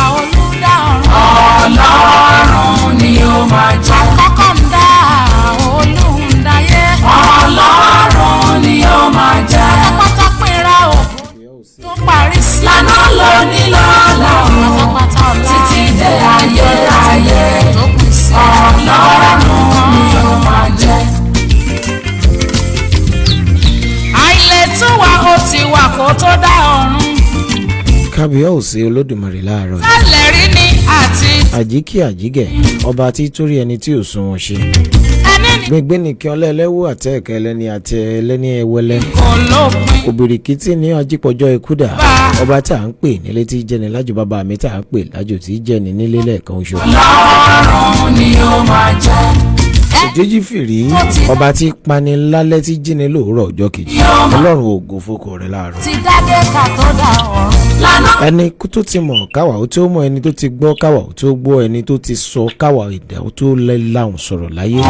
bá olúdá ọ̀run. Ọlọ́run ni ó máa jẹ́. Àkọ́kọ́ ń dá olúndáyé. Ọlọ́run ni ó máa jẹ́. Pátápátá pínra ògo tó parí sí. Lánà lóní lọ́la o. Pátápátá ọ̀la. Títí dé ayérayé. Tó kù sí. Ọlọ́run ni ó máa jẹ́. Àìlétúwà ó ti wà kó tó dá ọ̀run. Kábíyèsí Olódùmarè láàárọ̀ yìí. Tẹ́lẹ̀ rí ni àti. Àjíkí àjígẹ̀ ọba tí torí ẹni tí ò sun wọn ṣe. Ẹni ní Gbẹ̀gbẹ́ nìkan ọlẹ́lẹ́wọ́ àtẹ̀kẹ́ ẹlẹ́ni àti ẹlẹ́ni ẹwẹ́lẹ́. kò lópin. Òbìrìkìtì ní ajípọ̀jọ́ ikú dà. Ọba tá à ń pè nílé tí jẹ́ni lájò bàbá mi tá à ń pè lájò tí jẹ́ni nílé lẹ́ẹ̀kan oṣù. Ọlọ́run ni ó máa jẹ́. Òjèjì fìrí ọba tí pani lálẹ́ tí jíni lóòrọ̀ ọjọ́ kejì. Ọlọ́run ògo fókò rẹ̀ láàárọ̀. Ti dádé ká tó dá ọ̀run. Lánà Ẹni tó ti mọ̀ káwa ó tó mọ̀, ẹni tó ti gbọ́ káwa ó tó gbọ́, ẹni tó ti sọ káwa ìdá ó tó láhùn sọ̀rọ̀ láyé.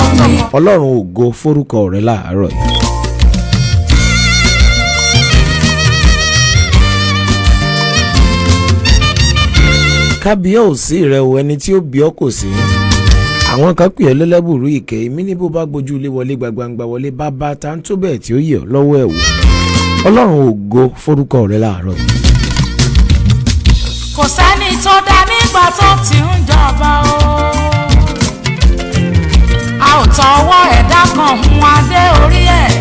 Ọlọ́run ògo fórúkọ rẹ̀ láàárọ̀ yìí. Kábíyèsí rẹ o, ẹni tí ó bí ọ kò sí. Àwọn kan pè é lẹ́lẹ́bùrú ìkẹ́ èmi ní bó bá gbójú ilé wọlé gbagbangba wọlé bàbá tá ń tó bẹ́ẹ̀ tí ó yẹ ọ́ lọ́wọ́ ẹ̀ wò. Ọlọ́run ògo fórúkọ rẹ̀ láàárọ̀ yìí. Kò sẹ́ni tó dá nígbà tó ti ń jọba o. A ò tọwọ́ ẹ̀dá kan hun adé orí ẹ̀.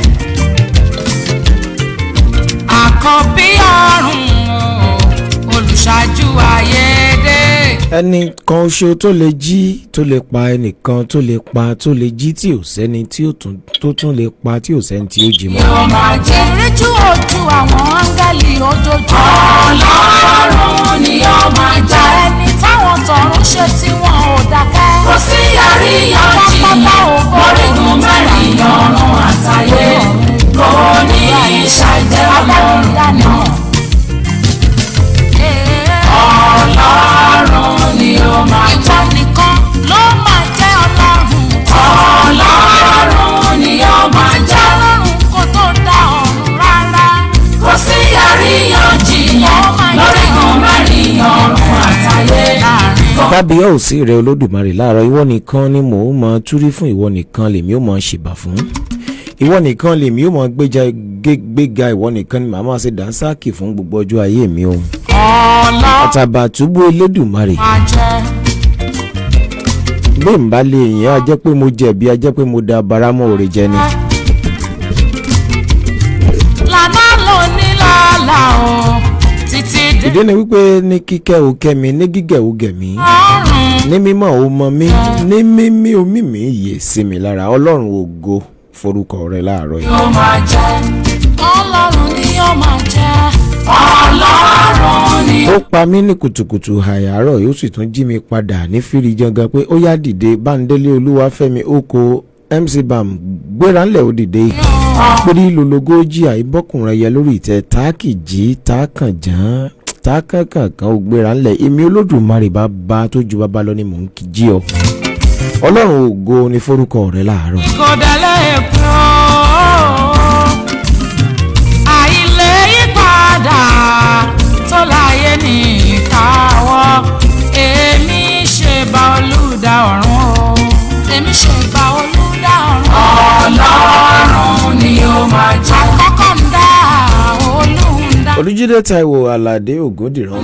Àkọ́bí ọ̀run o, olùṣáájú ayédè. Ẹnì kan ṣo tó lè jí tó lè pa, ẹnìkan tó lè pa tó lè jí tí ò sẹ́ni tí ó tún lè pa tí ò sẹ́ni tí ó jí mọ́. ó máa jẹ́. Ìríjú ojú àwọn áńgẹ́lì ojoojúmọ́. Ọlọ́run ni ó máa jẹ́. Ẹni táwọn tọ̀run ṣe tí wọn ò dákẹ́. Kò sí àríyànjiyàn lórígun mẹ́rin ọ̀run àtayé. Kò ní ṣàìjẹ́ Ọlọ́run náà. Ọlọ́run ni ó máa jẹ́. Ìwọ nìkan ló máa jẹ́ Ọlọ́run. Ọlọ́run ni ó máa jẹ́. Ọlọ́run kò tó dá ọ̀run rárá. Kò sí àríyànjiyàn lórígun mẹ́rin ọ̀run àtayé. Kábíyèsí rẹ Olódùmarè láàárọ̀, ìwọ nìkan ni mò ń mọ túrí fún, ìwọ nìkan lèmi ó mọ ṣèbà fún, ìwọ nìkan lèmi ó mọ gbéga, ìwọ nìkan ni màá máa ṣe dánsáàkì fún gbogbo ọjọ́ ayé mi o. Àtàbàtúbú Elédùmarè. Bí n bá lè yàn á jẹ́ pé mo jẹ̀bi, á jẹ́ pé mo da baramọ́ òrè jẹ ni. Lànà ló ní lọ́la o, títí dé Ìdí ni wípé ní kíkẹ́ o kẹ́mi, ní gígẹ̀ o gẹ̀mí, ọ̀run. ní mímọ́ o mọ mí, ní mímí o mímí yè sí mi lára. Ọlọ́run ògo forúkọ rẹ̀ láàárọ̀ yìí. Ó máa jẹ́. Ọlọ́run ni yóò máa jẹ́. Ọlọ́run ni Ó pa mí ní kùtùkùtù àyàárọ̀ yóò sì tún jí mi padà ní fìrí jangan pé ó yá dìde. Bándélé Olúwafẹ́mi oko MC Bam gbéra ńlẹ̀ ó dìde. Pírí lologójì àìbọ́kùnrin ẹyẹ lórí ìtẹ́ táàkì jí táàkàn jàn táàkàn kankan ó gbéra ńlẹ̀. Èmi Olódùmarè bàbá tó ju bàbá lọ ni mò ń jí ọ. Ọlọ́run ògo ni forúkọ rẹ̀ láàárọ̀. Kò délé kú àìlè yípadà tó láyé ní ìkáwọ́. Èmi ṣe bá olùdá ọ̀run o. Èmi ṣe bá olùdá ọ̀run. Ọlọ́run ni ó máa jẹ́. Àkọ́kọ́ ń dá olùdá. Olújídé Táíwò Àlàdé Ògúndìrán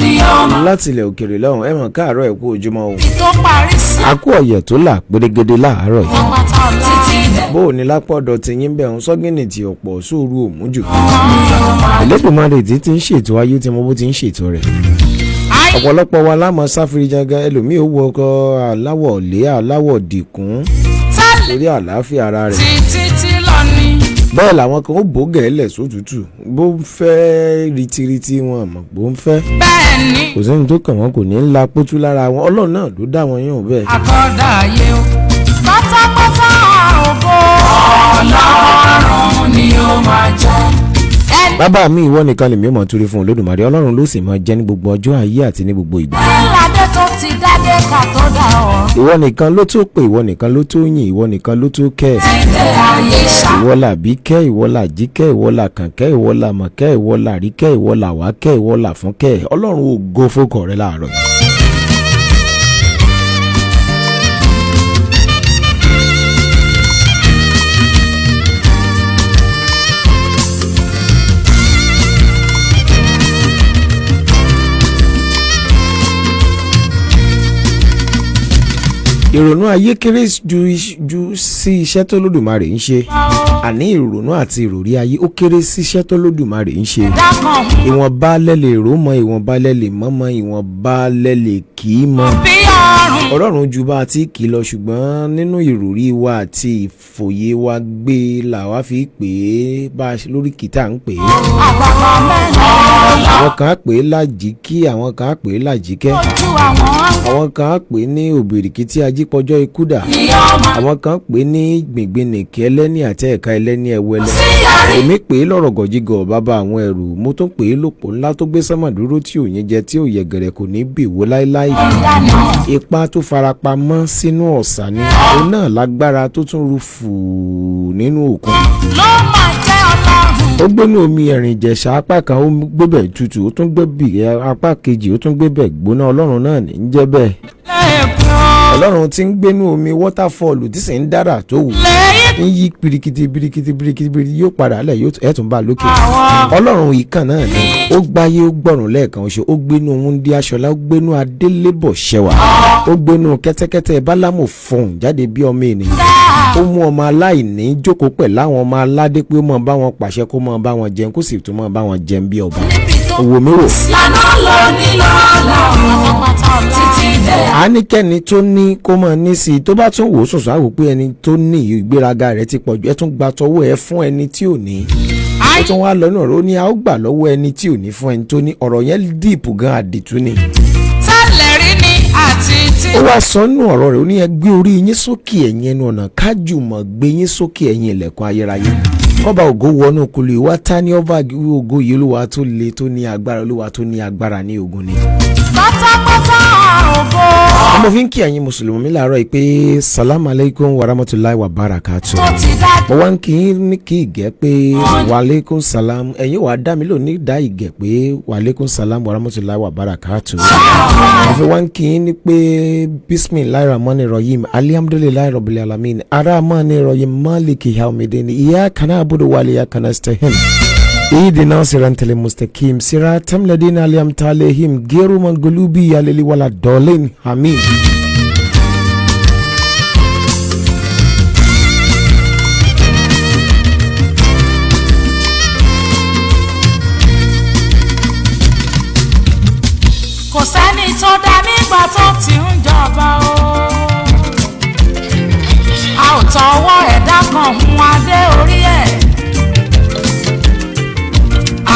láti ilẹ̀ òkèrè lọ́hùn ẹ̀wọ̀n káàárọ̀ ẹ̀kú ojúmọ́ o. Tó parí sí. Àkú ọ̀yẹ̀ tó là pérégede láàárọ̀ yìí. Pátápátá ọ̀la. Títí dé Bó o ní lápọ̀dọ̀ ti yín bẹ̀ ń sọ́gìnì tí ọ̀pọ̀ sóòrù òmùjù. Elédùmarè tí ti ń ṣètò ayé tí mo bó ti ń ṣètò rẹ̀. Ọ̀pọ̀lọpọ̀ wa lámọ̀ sáfìrí jangan, ẹlòmíì ó wọ ọkọ̀ aláwọ̀ lé aláwọ̀ dìkún lórí àlàáfíà ara rẹ̀. Títí lọ ni. Bẹ́ẹ̀ làwọn kan ó bò gẹ̀ẹ́lẹ̀ sótútù bó ń fẹ́ ritiriti wọn àmọ́ bó ń fẹ́. Bẹ́ẹ̀ ni. Kò sẹ́ni tó kàn wọ́n, kò ní ńlá pótú lára wọn. Ọlọ́run náà ló dá wọn yàn bẹ́ẹ̀. Àkọ́dá ayé o. Pátápátá ògo. Ọlọ́run ni ó máa jẹ́. Bàbá mi ìwọ nìkan lèmi mọ̀ torí fún Olódùmarè. Ọlọ́run ló sì máa jẹ́ ní gbogbo ọjọ́ ayé àti ní gbogbo ìgbà. Ìlàdé tó ti dádé ká tó dá ọ̀run. Ìwọ nìkan ló tó pè, ìwọ nìkan ló tó yìn, ìwọ nìkan ló tó kẹ́. Títí ayé ṣá. Ìwọ là bí kẹ́, ìwọ là jí kẹ́, ìwọ là kàn kẹ́, ìwọ là mọ̀ kẹ́, ìwọ là rí kẹ́, ìwọ là wá kẹ́, ìwọ là fún kẹ́. Ọlọ́run ògo fókọ rẹ̀ láàárọ̀ yìí. ìrònú ayé kéré ju sí iṣẹ́ tó lódùmarè ń ṣe. àní ìrònú àti ìròrí ayé ó kéré sí iṣẹ́ tó lódùmarè ń ṣe. ìwọ̀nba lẹ́lẹ̀ rò mọ́, ìwọ̀nba lẹ́lẹ̀ mọ́mọ́, ìwọ̀nba lẹ́lẹ̀ kì í mọ́. ọlọ́run ju bá a ti kì í lọ, ṣùgbọ́n nínú ìròrí wa àti ìfòye wa gbé làwa fi pè é bá a lórí kìtà ń pè é. àwọn kan á pè é lájìkí, àwọn kan á pè é lájìkẹ́, àwọn kan á pè é ní òbìrìkìtì ajípọ̀jọ́ ikú dà, àwọn kan pè é ní gbìngbìnìkì ẹlẹ́ni àti ẹ̀ka ẹlẹ́ni ẹ̀wẹ́lẹ́. èmi pè é lọ́rọ̀ gọ̀jígọ̀ bàbá àwọn ẹrù, mo tún pè é lòpọ̀ ńlá tó gbé sánmà dúró tí òyìn jẹ tí òyẹ gẹ̀rẹ̀ kò ní bìwó láéláé. ipa tó farapamọ́ sínú ọ̀sà ni òun náà lágbára tó tún ru fùú nínú òkun. ó gbénú omi ẹ̀rìn ìjẹ̀ṣà apá kan ó gbébẹ̀ tutù, ó tún gbébì apá kejì ó tún gbébẹ̀ gbóná. ọlọ́run náà ní í jẹ́ bẹ́ẹ̀. ọlọ́run tí ń gbénú omi wọ́tàfọ́ọ̀lù tí sì ń dára tó wù ń yí birikiti yóò padà lẹ̀ yóò ẹ̀tún bá lókè. ọlọ́run ìkan náà ni ó gbáyé ó gbọ̀rùn lẹ́ẹ̀kan oṣù, ó gbénú wúndí aṣọlá, ó gbénú adélébọ̀ ṣẹwà, ó gbénú kẹ́tẹ́kẹ́tẹ́ bálámù fọ̀hún jáde bí ọmọ ènìyàn. ó mú ọmọ aláìní jókòó pẹ̀ láwọn ọmọ aládé pé ó mọ̀ bá wọn pàṣẹ kó mọ̀ bá wọn jẹun kó sì tún mọ̀ bá wọn jẹun bí ọba. òwò mi wò. àníkẹ́ni tó ní kó mọ̀ ní sí i tó bá tún wò ó sọ̀sọ̀ àwò pé ẹni tó ní ìgbéraga rẹ̀ ti pọ̀jù, ẹ tún gba tọwọ́ ẹ fún ẹni tí ò ní. ó tún wá lọ náà ó ní a ó gbà lọ́wọ́ ẹni tí ò ní fún ẹni tó ní. ọ̀rọ̀ yẹn dìpù gan àdìtú ni. tẹ́lẹ̀rí ni àti tí. ó wá sọ nínú ọ̀rọ̀ rẹ̀ ó ní ẹ gbé orí yín sókè ẹ̀yin ẹnu ọ̀nà kájùmọ̀ gbé yín sókè ẹ̀yin ilẹ̀kùn ayérayé. ọba ògo wọnú kulù ìwá ta ní ọba ògo yìí olúwa tó le tó ní agbára, olúwa tó ní agbára ní ogun ni. pátápátá ògo. ọmọ fi ń kí ẹ̀yin mùsùlùmí láàárọ̀ yìí pé salamu aleykum wa rahmatulahi wa barakatu. mo wá ń kí ní kí ìgẹ́ pé wa aleykum salam, ẹ̀yin wàá dá mi lò ní dá ìgẹ́ pé wa aleykum salam wa rahmatulahi wa barakatu. mo fi wá ń kí ní pé bisimilahi rahmani rahim alihamdulilayi rabbil alamin aramani rahim maliki haumidini iya kana abudu wali ya kana stahim. اهدنا صراط المستقيم صراط الذين أنعمت عليهم غير المغضوب عليهم ولا الضالين آمين. kò sẹ́ni tó dá nígbà tó ti ń jọba o. a ò tọwọ́ ẹ̀dá kan hun adé orí ẹ̀.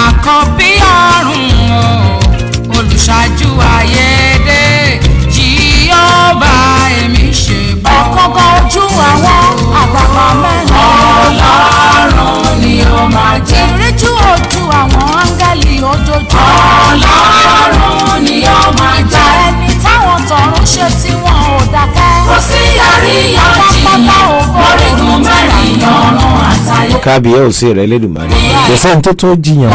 àkọ́bí ọ̀run o olùṣáájú ayédè jíọ́bà èmi ṣe bọ́. ẹ̀kọ́kọ́ ojú àwọn àgbàgbà mẹ́rin. ọlọ́run ni ó máa jẹ́. ìríjú ojú àwọn áńgẹ́lì ojoojúmọ́. ọlọ́run ni ó máa jẹ́. ẹni táwọn tọ̀run ṣe tí wọn ò dákẹ́. kò sí àríyànjiyàn lórígun mẹ́rin ọ̀run àtayé. kábíyèsí rẹ̀ lẹ́dùnmáre kò sẹ́ni tó tó jiyàn.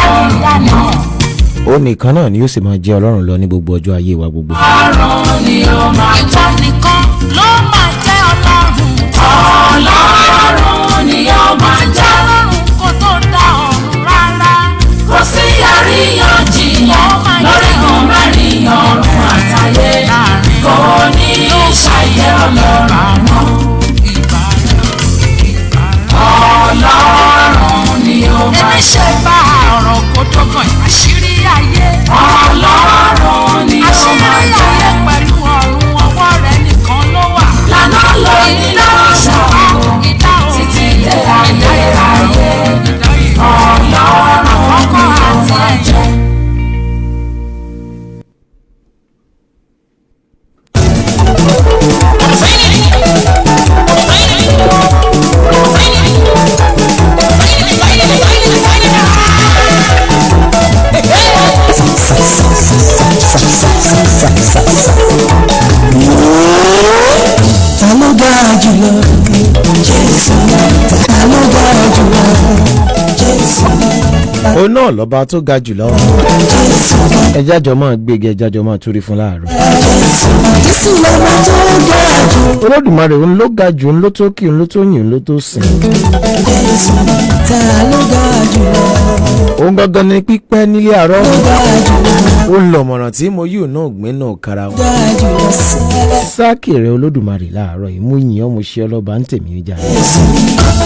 ó nìkan náà ni yóò sì máa jẹ́ ọlọ́run lọ ní gbogbo ọjọ́ ayé wa gbogbo. ọlọ́run ni ó máa jẹ́. ìwọ nìkan ló máa jẹ́ ọlọ́run. ọlọ́run ni ó máa jẹ́. ọlọ́run kò tó dá ọ̀run rárá. kò sí àríyànjiyàn lórígun mẹ́rin ọ̀run àtayé. kò ní ṣàyẹ̀ ọlọ́run àná. ọlọ́run ni ó máa jẹ́. ẹni ṣe bá ọ̀rọ̀ kó tó kàn àṣírí ayé. ọlọ́run ni ó máa jẹ́. àṣírí ayé pẹ̀lú ọ̀run ọwọ́ rẹ̀ nìkan ló wà. lànà lọ ní lọ́sàn-án títí dé ayérayé. ọlọ́run ọkọ àti ẹ̀jẹ̀. ta ló dára jùlọ Jésù, ta ló dára jùlọ Jésù. òun náà lọ́ba tó ga jùlọ. ẹjájọ́ máa gbégi ẹjájọ́ máa túrí fún láàárọ̀. Jésù lọ́ba tó dára jù. Olódùmarè òun ló ga jù, òun ló tó kí, òun ló tó yìn, òun ló tó sìn. Jésù ta ló ga jùlọ. Òun gangan ni pípẹ́ nílé àárọ̀. Ga jùlọ. Ó lọ mọ̀ràn tí mo yóò náà gbé náà kára wọn. Ga jùlọ sẹ́. Sáàkì rẹ̀ Olódùmarè láàárọ̀ yìí mú yìn ọ́ mo ṣe ọlọ́ba ń tèmi jà.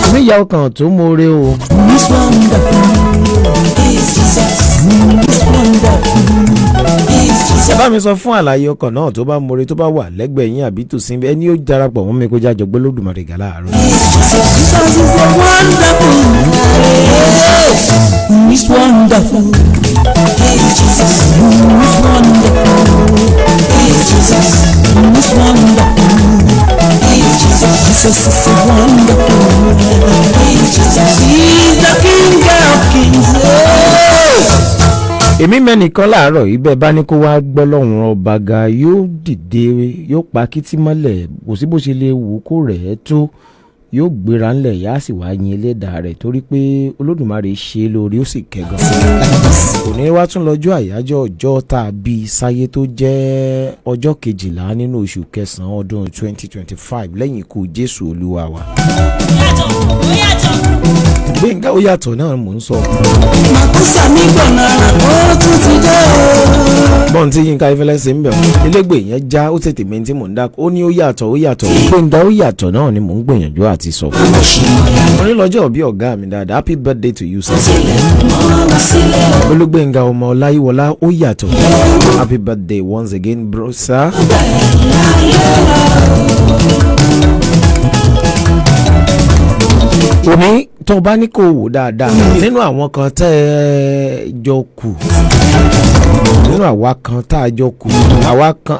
Èmi ìyá ọkàn tó mórè o. It's wonderful. It's Jesus. It's wonderful. It's Jesus. Ẹ bá mi sọ fún àlàyé ọkàn náà tó bá mórè tó bá wà lẹ́gbẹ̀ẹ́ yín àbí tòsí ẹni ó darapọ̀ mọ́ mi kó jájọ gbé Olódùmarè gà láàárọ̀. Jesus is a wonderful. It's wonderful. It's Jesus. It's wonderful. It's Jesus. It's wonderful. It's Jesus. Jesus is a wonderful. It's Jesus. He's the King of Kings. Èmi mẹ́nìkan láàárọ̀ yìí bẹ́ẹ̀ bá ní kó wá gbọ́ lọ́rùn ọba ga yóò dìde yóò pa kítí mọ́lẹ̀ kò sí bó ṣe lè wù kó rẹ̀ ẹ́ tó yóò gbéra ńlẹ̀ yá sì wá yin Ẹlẹ́dàá rẹ̀ torí pé Olódùmarè ṣe lórí ó sì kẹ́gan. Òní wá tún lọ́jọ́ àyájọ́ ọjọ́ tá a bí sáyé tó jẹ́ ọjọ́ 12 nínú oṣù kẹsàn-án ọdún 2025 lẹ́yìn ikú Jésù Olúwa wa. Gbẹ̀ngà ó yàtọ̀ náà mò ń sọ. Màkúsà mi gbọ̀nà ó tún ti dé o. Bọ́n tí Yínká Ayéfẹ́lẹ́ ṣe ń bẹ̀ wọ́n elégbè yẹn já ó tètè mẹ́ni tí mò ń dákọ̀ ó ní ó yàtọ̀ ó yàtọ̀. Gbẹ̀ngà ó yàtọ̀ náà ni mò ń gbìyànjú àti sọ. Mo ní lọ́jọ́ bí ọ̀gá mi dáadáa happy birthday to you sir. Olúgbẹ̀ngà ọmọ Ọláyíwọlá ó yàtọ̀ happy birthday once again bro sir. Òní tó bá ní kó wò dáadáa nínú àwọn kan tẹ́ ẹ jọ kù nínú àwa kan tá a jọ kù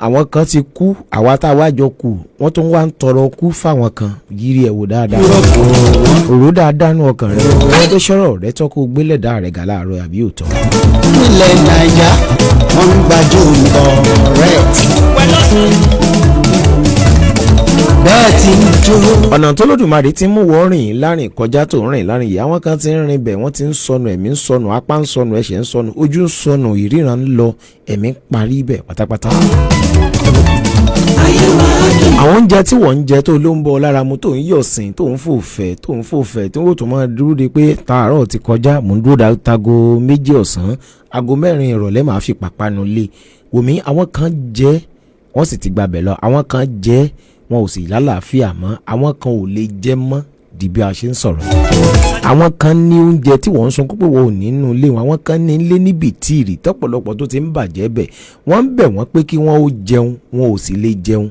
àwọn kan ti kú àwa tá a wá jọ kù wọ́n tún wá ń tọrọ kú fáwọn kan yírí ẹ̀ wò dáadáa òró dáadáa nú ọkàn rẹ̀ ẹni tó ṣọ́rọ̀ rẹ̀ tọ́kọ gbélẹ̀dá rẹ̀ gà láàárọ̀ àbí òótọ́. Ilẹ̀ Nàìjà wọ́n ń gbàjú nǹkan rẹ̀. Bẹ́ẹ̀ ti ń jó. Ọ̀nà tó Olódùmarè ti mú wọ́n rìn lárìn kọjá tó rìn lárìn yìí àwọn kan ti ń rìn bẹ̀ wọ́n ti ń sọnù ẹ̀mí ń sọnù apá ń sọnù ẹsẹ̀ ń sọnù ojú ń sọnù ìríran ń lọ ẹ̀mí parí bẹ̀ pátápátá. Àwọn oúnjẹ tí wọ́n ń jẹ tó ló ń bọ́ lára mu tó ń yọ̀sìn tó ń fòfẹ́ tó ń wò tó máa dúró de pé tààrọ̀ ti kọjá mò ń dúró dago 2 ọ̀sán aago 4 ìrọ̀lẹ́ màá fi pàpánu lé wòmí àwọn kan jẹ wọ́n sì ti gbabẹ̀ lọ àwọn kan jẹ wọn ò sì lálàáfíà mọ́ àwọn kan ò lè jẹ mọ́ di bí a ṣe ń sọ̀rọ̀ àwọn kan ní oúnjẹ tí wọ́n ń sun púpọ̀ wọ́n ò nínú ilé wọn àwọn kan ní ilé níbi tíìrì tọ́pọ̀lọpọ̀ tó ti ń bàjẹ́ bẹ̀ wọ́n ń bẹ̀ wọ́n pé kí wọ́n ó jẹun wọn ò sì lè jẹun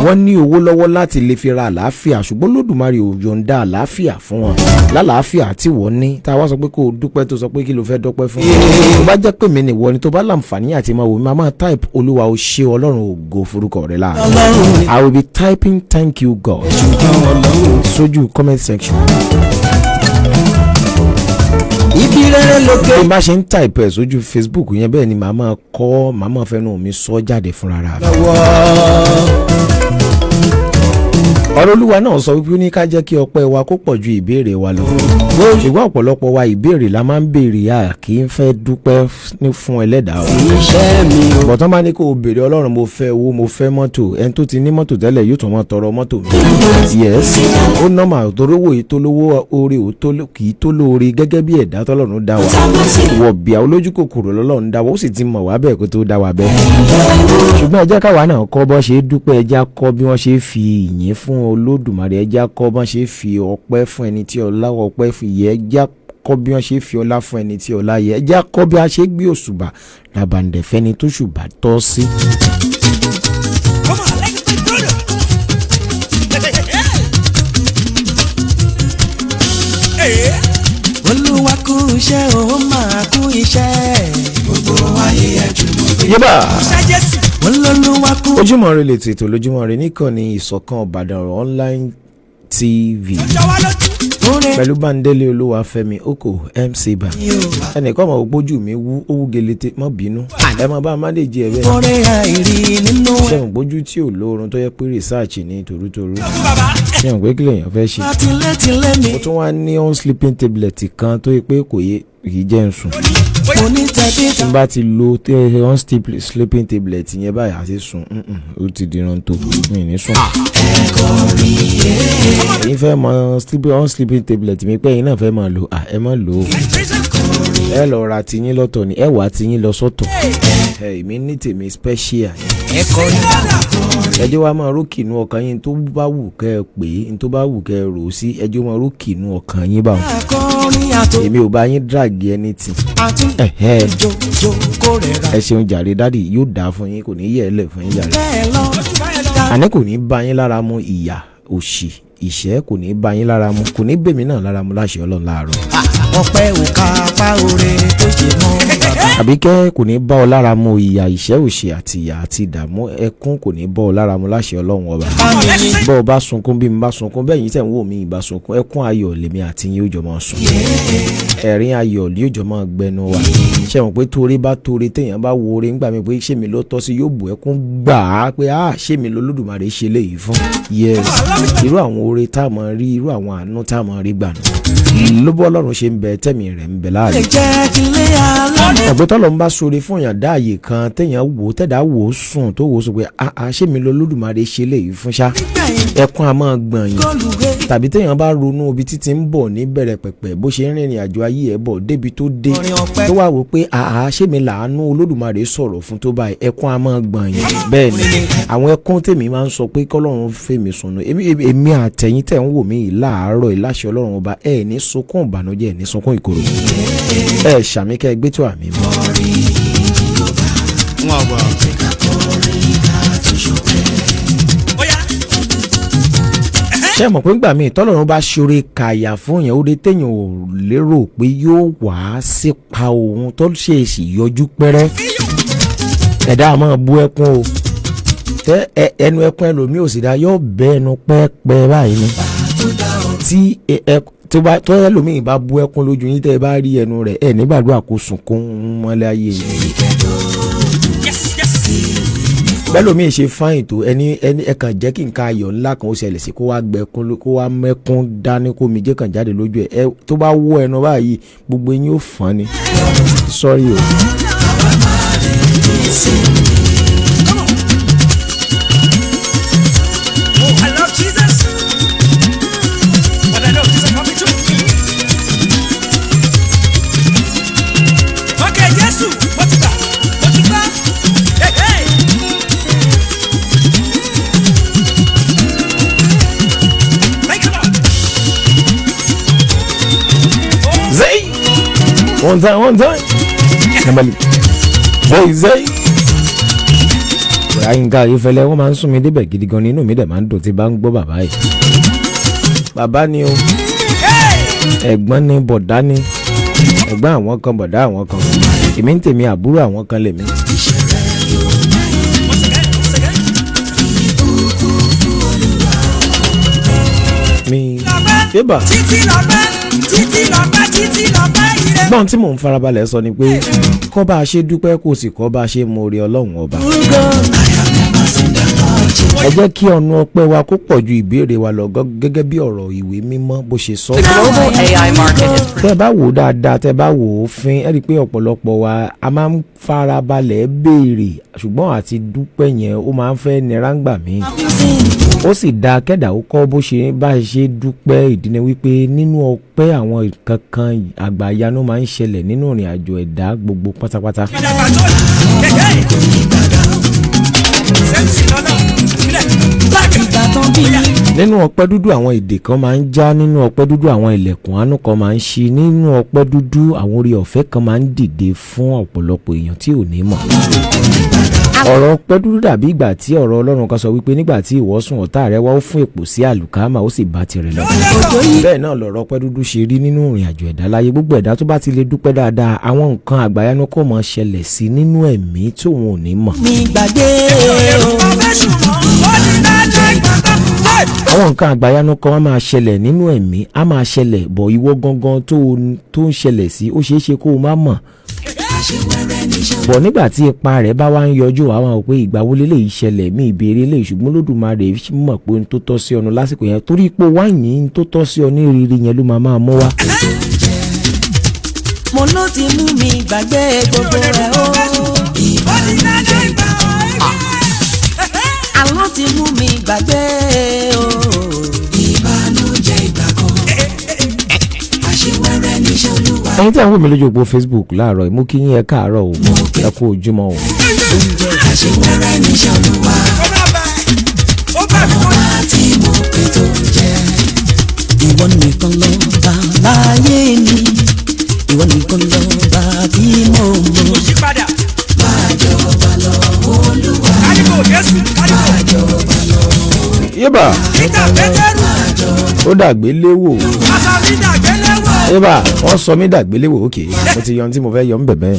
wọ́n ní owó lọ́wọ́ láti lè fi ra àlàáfíà ṣùgbọ́n Olódùmarè ò yọ̀ǹda àlàáfíà fún wọn lálàáfíà tí wọ́n ní tá a wá sọ pé kó o dúpẹ́ tó sọ pé kí ló fẹ́ dúpẹ́ fún tó bá jẹ́ pé mi nìwọ ni tó bá láǹfààní àti máa wò mí máa type Olúwa ó ṣe Ọlọ́run ògo forúkọ rẹ̀ láàárọ̀ I will be typing thank you God sójú comment section. Ibi rere lókè. Bí n bá ṣe ń type ẹ̀ sójú Facebook yẹn bẹ́ẹ̀ ni màá máa fẹ́nu mi sọ jáde fúnra rà. Ọ̀rọ̀ Olúwa náà sọ wípé ní ká jẹ́ kí ọpẹ́ wa kó pọ̀ ju ìbéèrè wa lọ. Ṣùgbọ́n ọ̀pọ̀lọpọ̀ wa ìbéèrè la máa ń béèrè à kì í fẹ́ dúpẹ́ fún Ẹlẹ́dàá wa. Iṣẹ́ mi o. Bọ̀tán bá ní kó o béèrè Ọlọ́run mo fẹ́ owó mo fẹ́ mọ́tò ẹni tó ti ní mọ́tò tẹ́lẹ̀ yóò tún máa tọrọ mọ́tò mi. Yes ó nọ́mà torówó yìí tó lówó oore kì í tó lóore gẹ́gẹ́ bí ẹ̀dá tọ́lọ́run dá wa. Wọ̀bìà olójú kòkòrò lọ́lọ́run dá wa ó sì ti mọ̀ wá bẹ́ẹ̀ kó tó dá wa bẹ́ẹ̀. Ṣùgbọ́n ẹ jẹ́ káwa náà kọ́ bọ́ ṣe dúpẹ́ ẹ jẹ́ kọ́ bí wọ́n ṣe fi ìyìn fún Olódùmarè ẹ jẹ́ kọ́ bọ́n ṣe fi ọpẹ́ fún ẹni tí ọlá ọpẹ́ fi yẹ ẹ jẹ́ kọ́ bí wọ́n ṣe fi ọlá fún ẹni tí ọlá yẹ ẹ jẹ́ kọ́ bí a ṣe gbé òṣùbà làbàǹdẹ̀ fẹ́ni tó ṣùbà tọ́ sí. Olúwa kú iṣẹ́ ó máa kú iṣẹ́. Gbogbo ayé ẹ̀jùmọ̀ bí. Yébà. Olúwa kú. Ojúmọ́ Ire lètò ètò lójúmọ́ Ire níkànnì Ìsọ̀kan Ìbàdàn online TV pẹ̀lú Bándélé Olúwafẹ́mi Oko MC Bam ẹnìkan mọ̀ gbójú mi wú owó gelete mọ́ bínú ẹ mọ̀ bá amáléjì ẹ bẹ́ẹ̀ ṣẹ́wọ̀n gbójú tí ò lóorun tó yẹ pé research ní torútorú ṣẹ́wọ̀n pé kí lèèyàn fẹ́ ṣe mo tún wá ní on sleeping tablet kan tó yẹ pé kò yé kì í jẹ́ ń sùn. Tí n bá ti lo sleeping tablet yẹn báyìí àti sùn ó ti di rántó mi ní sùn. Ẹ̀yin fẹ́ mọ sleeping tablet mi pé ẹ̀yin náà fẹ́ máa lò ẹ má lò ó. Ẹ lọ ra tiyín lọ́tọ̀ ni ẹ wá tiyín lọ sọ́tọ̀. Èmi ní tèmi special. Ẹjọ́ wa máa rókì inú ọkàn yín tó bá wù kẹ́ ẹ pé tó bá wù kẹ́ ẹ rò sí ẹjọ́ máa rókì inú ọkàn yín báwọn. Èmi ò bá yín drag anything. Ẹ ṣeun jàre dádì yóò dáa fún yín kò ní yẹ̀ ẹ́ lẹ̀ fún yín jàre. Àní kò ní bá yín lára mu ìyà òṣì ìṣẹ́ kò ní bá yín lára mu kò ní bèmí náà lára mu láṣẹ Ọlọ́run láàárọ̀. Ọpẹ́ òkà apá oore tó ṣe mọ́ bàbá. Àbíkẹ́ kò ní bá ọ lára mu ìyà ìṣẹ́ òṣì àti ìyà àti ìdààmú ẹkún kò ní bá ọ lára mu láṣẹ Ọlọ́run ọba. Bọ́ ọ bá sunkún bí mi bá sunkún bẹ́ẹ̀ yín tẹ̀ ń wò mí ìbá sunkún ẹkún ayọ̀ lèmi àti yín yóò jọ máa sùn. Ẹ̀rín ayọ̀ yóò jọ máa gbẹnu wa. Ṣé mọ̀ pé torí bá torí téèyàn bá wo oore ńgbà mi pé ṣé mi ló tọ́ sí yóò bù ẹkún gbà á pé ṣé mi ló Olódùmarè ṣe léyìí fún. Yes, irú àwọn oore tá a máa rí irú àwọn àánú tá a máa rí gbà nù. Ló bọ́ Ọlọ́run ṣe ń bẹ tẹ́mi rẹ̀ ń bẹ láàyè. Ọ̀gbẹ́ tọ́lọ́ ń bá sóore fún èèyàn dáàyè kan téèyàn wò tẹ́dá wò ó sùn tó wò ó sọ pé ṣé mi lọ Olódùmarè ṣe léyìí fún ṣá. Ẹkún a máa gbọ̀n yín tàbí téèyàn bá ronú ibi títí ń bọ̀ ní bẹ̀rẹ̀ pẹ̀pẹ̀ bó ṣe ń rìnrìn àjò ayé ẹ̀ bọ̀ débi tó dé tó wà wò pé ṣé mi làánú Olódùmarè sọ̀rọ̀ fún tó báyìí ẹkún a máa gbọ̀n yín. Bẹ́ẹ̀ ni àwọn ẹkún tèmi máa ń sọ pé kọ́lọ́run fèmí sùnú èmi àtẹ̀yìn tẹ̀ ń wò mí láàárọ̀ ìláṣẹ Ọlọ́run ọba ẹ̀ ní sunkún ìbànújẹ́ ní sunkún ìkorò ṣàmì kẹ́ gbé tó àmì mọ́. Ṣé mọ̀ pé ńgbà míì tọ́lọ́run bá ṣoore kàyà fún yẹn ó dé téèyàn ò lérò pé yóò wá sípa òun tó ṣe èsì yọjú pẹ́rẹ́ ẹ̀dá máa bú ẹkún o tẹ ẹnu ẹkún ẹlòmíì ò sì dá yóò bẹ́ ẹnu pẹ́ẹ́pẹ́ báyìí ni tí tó ẹlòmíì bá bú ẹkún lójú yín tẹ́ ẹ bá rí ẹnu rẹ̀ nígbàdúrà kó sunkún mọ́lẹ̀ ayé yìí. Bẹ́lòmíì ṣe fáyìn tó ẹni ẹ̀kan jẹ́ kí nǹkan ayọ̀ ńlá kan ó ṣẹlẹ̀ sí kó wá gbẹ̀kún kó wá mẹ́kún dání kó mi jẹ́ kàn jáde lójú ẹ̀ tó bá wọ́ ẹnu báyìí gbogbo yín ó fọ́n ni. Sorry o. One time. Somebody. Zay. Àyìnká ìfẹ́lẹ́ wọ́n máa ń sún mi débẹ̀ gidi gan nínú mi dẹ̀ máa ń dùn tí bá ń gbọ́ bàbá yìí. Bàbá ni o. Ẹ̀gbọ́n ni bọ̀dá ni. Ẹ̀gbọ́n àwọn kan bọ̀dá àwọn kan. Èmi ń tèmi àbúrò àwọn kan lèmi. Mi yébà. Gbọ́n tí mò ń farabalẹ̀ sọ ni pé kọ́ bá a ṣe dúpẹ́ kò sì kọ́ bá a ṣe mọ oore Ọlọ́run ọba. Ẹ jẹ́ kí ọ̀nà ọpẹ́ wa kó pọ̀ ju ìbéèrè wa lọ gẹ́gẹ́ bí ọ̀rọ̀ ìwé mímọ́ bó ṣe sọ. Tẹ́ bá wò dáadáa tẹ́ bá wò ó fín ẹ rí i pé ọ̀pọ̀lọpọ̀ wa a máa ń farabalẹ̀ béèrè ṣùgbọ́n àti dúpẹ́ yẹn ó máa ń fẹ́ nira ńgbà míì. Ó sì dáa kẹ́dà ó kọ́ bó ṣe bá ṣe dúpẹ́ ìdí ni wípé nínú ọpẹ́ àwọn nǹkan kan àgbàyanu máa ń ṣẹlẹ̀ nínú ìrìn àjò ẹ̀dá gbogbo pátápátá. Nínú ọpẹ́ dúdú àwọn èdè kan máa ń já, nínú ọpẹ́ dúdú àwọn ilẹ̀kùn àánú kan máa ń ṣí, nínú ọpẹ́ dúdú àwọn oore ọ̀fẹ́ kan máa ń dìde fún ọ̀pọ̀lọpọ̀ èèyàn tí ò ní mọ̀. Ọ̀rọ̀ ọpẹ́ dúdú dàbí ìgbà tí ọ̀rọ̀ Ọlọ́run kan sọ wípé nígbà tí ìwọ sùn ọ̀tá rẹ wá ó fún èpò sí àlùkámà ó sì bá tirẹ̀ lọ. Bẹ́ẹ̀ náà lọ̀rọ̀ ọpẹ́ dúdú ṣe rí nínú ìrìn àjò ẹ̀dá láyé. Gbogbo ẹ̀dá tó bá ti lè dúpẹ́ dáadáa àwọn nǹkan àgbàyanu kò mọ̀ ṣẹlẹ̀ sí nínú ẹ̀mí tí òun ò ní mọ̀. Àwọn nǹkan àgbàyanu kan á máa ṣẹlẹ̀ nínú ẹ̀mí á máa ṣẹlẹ̀ bọ̀ ìwọ gangan tó ń ṣẹlẹ̀ sí ó ṣeé ṣe kó o má mọ̀. Bọ̀ nígbà tí ipa rẹ̀ bá wá ń yọjú àwọn ò pé ìgbà wo lélẹ́yìí ṣẹlẹ̀ mí ìbéèrè lè ṣùgbọ́n Olódùmarè mọ̀ pé ohun tó tọ́ sí ọ lásìkò yẹn torí ipò wáyìn tó tọ́ sí ọ ní rírì yẹn ló máa mọ́ wá. mo ló ti mú mi gbàgbé gbogbo ẹ̀ o. ìbànújẹ́ ìgbà àlọ́ ti mú mi gbàgbé o. ìbànújẹ́ ìgbà kan àṣewẹ́rẹ́ níṣẹ́ olúwa. ẹ̀yin tí a ń wò mí lójú òpó Facebook láàárọ̀ yìí, mo kí yín ẹ káàárọ̀ o, ẹ kú ojúmọ́ o. oúnjẹ àṣewẹ́rẹ́ níṣẹ́ olúwa. ọmọ tí mo pè tó jẹ. ìwọ nìkan ló bá láyé mi, ìwọ nìkan ló bá bí mo mọ̀. máa jọba lọ olúwa. máa jọba lọ. yébà ó dàgbé léwò. yébà wọ́n sọ mí dàgbé léwò. òkè mo ti yọ ohun tí mo fẹ́ yọ ń bẹ̀bẹ̀.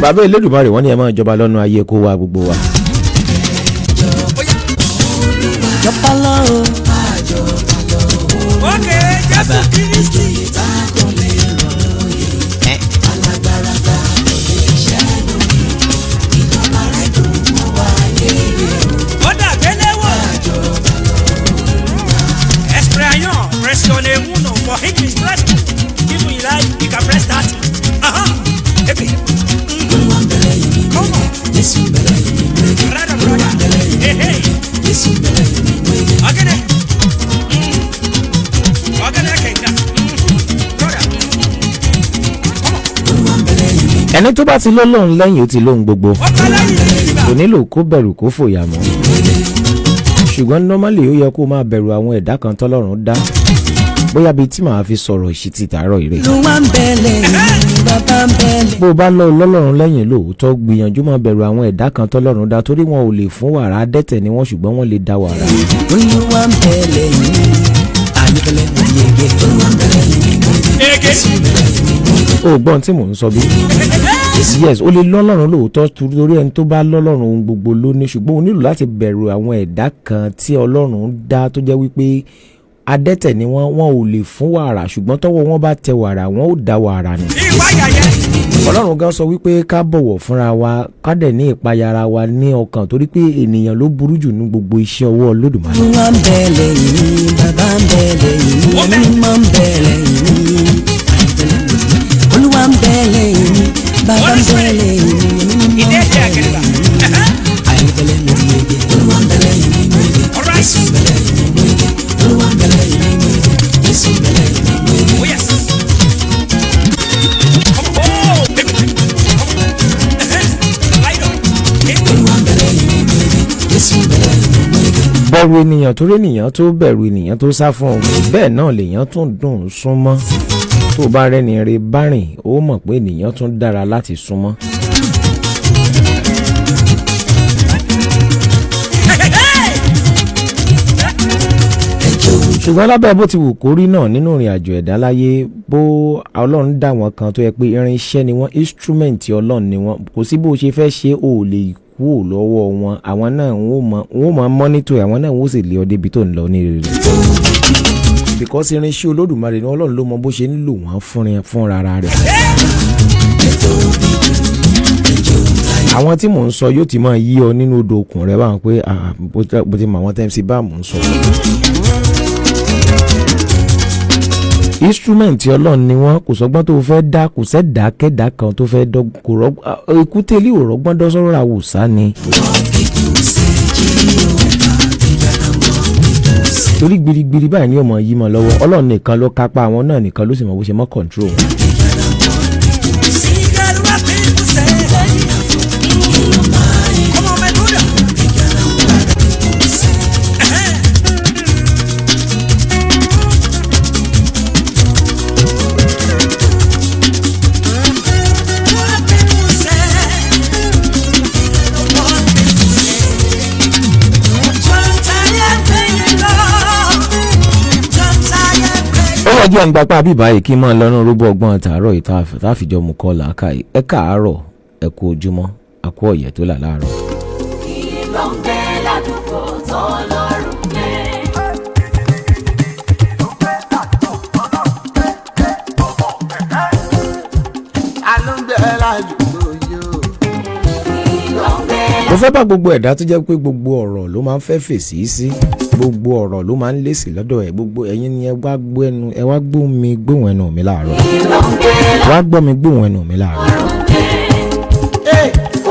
bàbá Elédùmarè wọ́n ní ẹ máa jọba lọ́nà ayé kó wa gbogbo wa. jọba lọ o. ókè Jésù Kristi. ó dàgbé léwò. pressione uno for English press. If you like, you can press that. Hey. Come on. Brother, brother. Hey, hey. Okay. ẹni tó bá ti lọ́lọ́run lẹ́yìn ó ti lóhun gbogbo, kò nílò kó bẹ̀rù kó fòyà mọ́. ṣùgbọ́n normally ó yẹ kó máa bẹ̀rù àwọn ẹ̀dá kan tọ́lọ́run dá. bóyá bíi tí màá fi sọ̀rọ̀ ìṣítí tààrọ̀ ire. olúwa ń bẹ̀lẹ̀ bàbá ń bẹ̀lẹ̀. bó o bá lọ lọ́lọ́run lẹ́yìn lóòótọ́, gbìyànjú máa bẹ̀rù àwọn ẹ̀dá kan tọ́lọ́run dá, torí wọn ò lè fún wàrà, adẹ́tẹ̀ ni wọ́n, ṣùgbọ́n wọ́n lè dá wàrà. olúwa ń bẹ̀lẹ̀ yìí àyẹ̀fẹ́lẹ́ yege. olúwa ń bẹ̀lẹ̀ yìí o gbọ́n tí mò ń sọ bí. yes o lè lọ́lọ́run lóòótọ́, torí ẹni tó bá lọ́lọ́run ohun gbogbo ló ní, ṣùgbọ́n o nílò láti bẹ̀rù àwọn ẹ̀dá kan tí ọlọ́run dá tó jẹ́ wípé adẹ́tẹ̀ ni wọ́n ò lè fún wàrà, ṣùgbọ́n tọ́wọ́ wọn bá tẹ wàrà wọn ò dá wàrà ni. ọlọ́run gan sọ wípé ká bọ̀wọ̀ fúnra wa, ká dẹ̀ ní ìpayà wa ní ọkàn, torí pé ènìyàn ló burú jù ní gbogbo iṣẹ́ ọwọ́ Olódùmarè. olúwa ń bẹ̀lẹ̀ yìí bàbá ń bẹ̀lẹ̀ yìí mímọ́ ń bẹ̀lẹ̀ yìí olúwa ń bẹ̀lẹ̀ yìí bàbá ń bẹ̀lẹ̀ yìí mímọ́ ń bẹ̀lẹ̀ yìí àyẹ̀fẹ́lẹ́ mi ti yege. olúwa ń bẹ̀lẹ̀ yìí mímọ́ yege. Jésù ń bẹ̀lẹ̀ yìí mímọ́ yege. olúwa ń bẹ̀lẹ̀ yìí mímọ́ yege. Jésù ń bẹ̀lẹ̀ yìí mímọ́ yege. Oh yes. bẹ̀rù ènìyàn torí ènìyàn tó bẹ̀rù ènìyàn tó sá fún ọ, bẹ́ẹ̀ náà lèèyàn tún dùn súnmọ́. tó o bá rẹ́ni rẹ bá rìn ó mọ̀ pé ènìyàn tún dára láti súnmọ́. ṣùgbọ́n lábẹ́ bó ti wù kó rí náà nínú ìrìn àjò ẹ̀dá láyé, bó Ọlọ́run dá wọn kan tó yẹ pé irinṣẹ́ ni wọ́n, instrument Ọlọ́run ni wọ́n, kò sí bó ṣe fẹ́ ṣe ò lè kúrò lọ́wọ́ wọn. àwọn náà wọ́n máa monitor, àwọn náà wọ́n sì lé ọ débi tó ń lọ ní rere. because irinṣẹ́ Olódùmarè ni Ọlọ́run ló mọ bó ṣe ń lò wọ́n fún rárá rẹ̀. àwọn tí mò ń sọ yóò ti máa yí ọ nínú odò okùn rẹ báwọn pé bó ti mọ àwọn tẹ́ǹsì bá mò ń sọ. instrument Ọlọ́run ni wọ́n, kò sọ́gbọ́n tó fẹ́ dá, kò sẹ́dá kẹ́dá kan tó fẹ́ dọ́, èkúté ò rọ́gbọ́n dọ́sọ́rọ́ àwòsá ni. torí gbirigbiri báyìí ni ọmọ yìí mọ lọ́wọ́, Ọlọ́run nìkan ló kápá àwọn náà, nìkan ló sì mọ bó ṣe mọ́ control wọn. jẹ́ ń gbapá bíbá yìí kí n máa lọ́nà rúbọ ọgbọ́n tààrọ̀ yìí táfìjọ mú kọ́ làákà yìí. ẹ káàárọ̀, ẹ kú ojúmọ́, a kú ọ̀yẹ́ tó là láàárọ̀. kí ló ń gbé ládùúgbò tó lọ́rùn gbé. mo fẹ́ bá gbogbo ẹ̀dá tó jẹ́ pé gbogbo ọ̀rọ̀ ló máa ń fẹ́ fèsì sí gbogbo ọ̀rọ̀ ló máa ń lèsì lọ́dọ̀ ẹ̀ gbogbo ẹ̀yin ni ẹ wá gbọ́ mi gbóhùn ẹnu mi láàárọ̀ wá gbọ́ mi gbóhùn ẹnu mi láàárọ̀.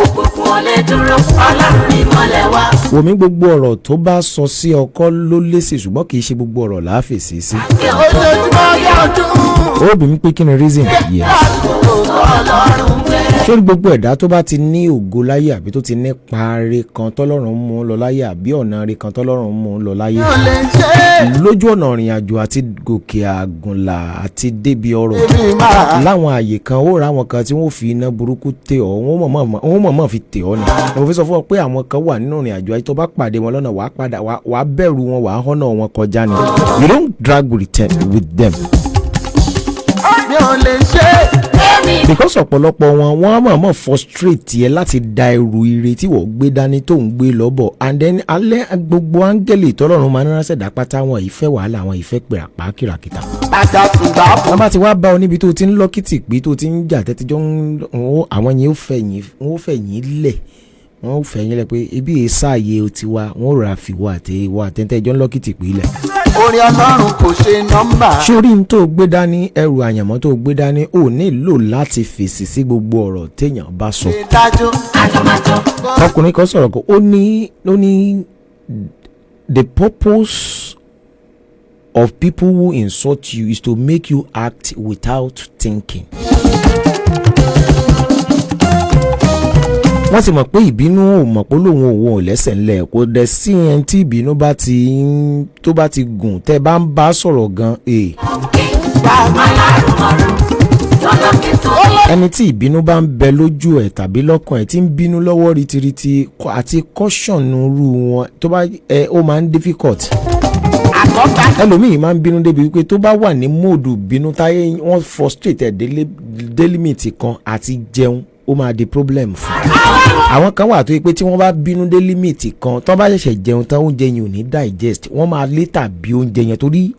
òkùnkùn ò lè dúró ọlọ́run ní mọ́lẹ̀ wá. wò mí gbogbo ọ̀rọ̀ tó bá sọ sí ọkọ ló lèsì ṣùgbọ́n kì í ṣe gbogbo ọ̀rọ̀ là á fèsì sí. ó bí mi pé kí ni reason yes. sórí gbogbo ẹ̀dá tó bá ti ní ògo láyé àbí tó ti ní paare kan tọ́lọ́run mú un lọ láyé àbí ọ̀nà rẹ̀ kan tọ́lọ́run mú un lọ láyé lójú ọ̀nà ìrìn àjò àti gòkè àgùnlà àti débi ọ̀rọ̀ láwọn àyè kan ó ra àwọn kan tí wọ́n fi iná burúkú tẹ̀ ọ́ wọ́n mọ̀ọ́mọ̀ fi tẹ̀ ọ́ ni mo fi sọ fún ọ pé àwọn kan wà nínú ìrìn àjò ayé tó bá pàdé wọn lọ́nà wàá bẹ̀rù wọn wàá họ́nà wọn kọjá ni you don't drag with them. mi ò lè ṣe because ọ̀pọ̀lọpọ̀ wọn á mọ̀ọ́mọ̀ frustrate yẹ láti da ẹrù ire tí wọ́n gbé dání tó ń gbé lọ́bọ̀ and then alẹ́ gbogbo áńgẹ́lì tọ́lọ́run máa ń ránṣẹ́ dápátá wọn ìfẹ́ wàhálà wọn ìfẹ́ pèràpá kìràkìtà. wọ́n bá ti wá bá ọ níbi tó ti ń lọ́kìtì pé tó ti ń jà tẹ́tíjọ́ àwọn yẹn ó fẹ̀yìn lẹ̀ wọ́n ó fẹ̀yìn lẹ̀ pé ibi èsààyè ti wá wọ́n rà fìwọ́ àtẹ́tẹ́jọ́ ń lọ́kìtì pé lẹ̀. orin ọlọ́run kò ṣe nọ́mbà. sórí n tó gbé dání ẹrù àyànmọ́ tó gbé dání ò nílò láti fèsì sí gbogbo ọ̀rọ̀ téèyàn bá sọ. ọkùnrin kan sọ̀rọ̀ kan ó ní the purpose of people who insult you is to make you act without thinking. wọ́n sì mọ̀ pé ìbínú ò mọ̀ pé lóun òun ò lẹ́sẹ̀ ńlẹ̀ kò dẹ̀ sí ẹni tí ìbínú tó bá ti gùn tẹ́ bá ń bá sọ̀rọ̀ gan ẹni tí ìbínú bá ń bẹ lójú ẹ̀ tàbí lọ́kàn ẹ̀ tí ń bínú lọ́wọ́ ritiriti àti kọ́ṣọ̀nù rú wọn tó bá ó máa ń difficult. ẹlòmíì máa ń bínú débi wípé tó bá wà ní móòdù bínú táyé wọ́n frustrate dé límìtì kan àti jẹun ó máa di problem fún àwọn kan wà tó yẹ pé tí wọ́n bá bínú dé límìtì kan tó bá ṣẹ̀ṣẹ̀ jẹun tán oúnjẹ yẹn ò ní digest wọ́n máa later bí oúnjẹ yẹn torí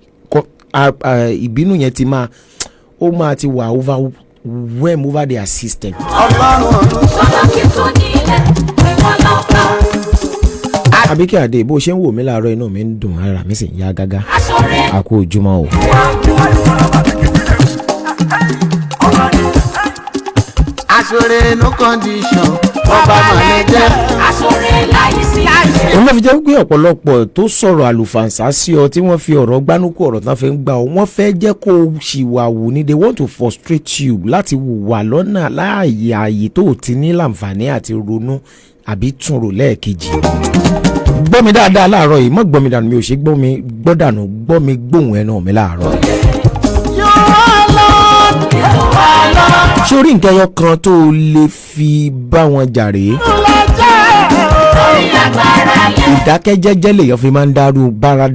ìbínú yẹn ti máa wà overwhelm over their system. Àbíkẹ́ Adé bó ṣe ń wò mí láàárọ̀ inú mi ń dùn ara mi sì ń yá gágá a kú ojúmọ́ o. Asore no condition ọba mọ̀lẹ́jẹ́. Asore láyé sí láyé. òun ló fi jẹ́ pé ọ̀pọ̀lọpọ̀ tó sọ̀rọ̀ àlùfàǹsá sí ọ tí wọ́n fi ọ̀rọ̀ gbánúkú ọ̀rọ̀ tán fi ń gbà ọ wọ́n fẹ́ jẹ́ kó o ṣìwàwù ni they want to frustrate you láti wà lọ́nà láàyè ààyè tó ti ní láǹfààní àti ronú àbí tún rò lẹ́ẹ̀kejì. gbọ́ mi dáadáa láàárọ̀ yìí mọ́ gbọ́ mi dànù mi ò ṣe gbọ́ mi gbọ́ dànù gbọ́ mi gbóhùn ẹnu mi láàárọ̀. sórí nǹkan ẹyọ kan tó lè fi bá wọn jàre ìdákẹ́jẹ́jẹ́ lèèyàn fi máa ń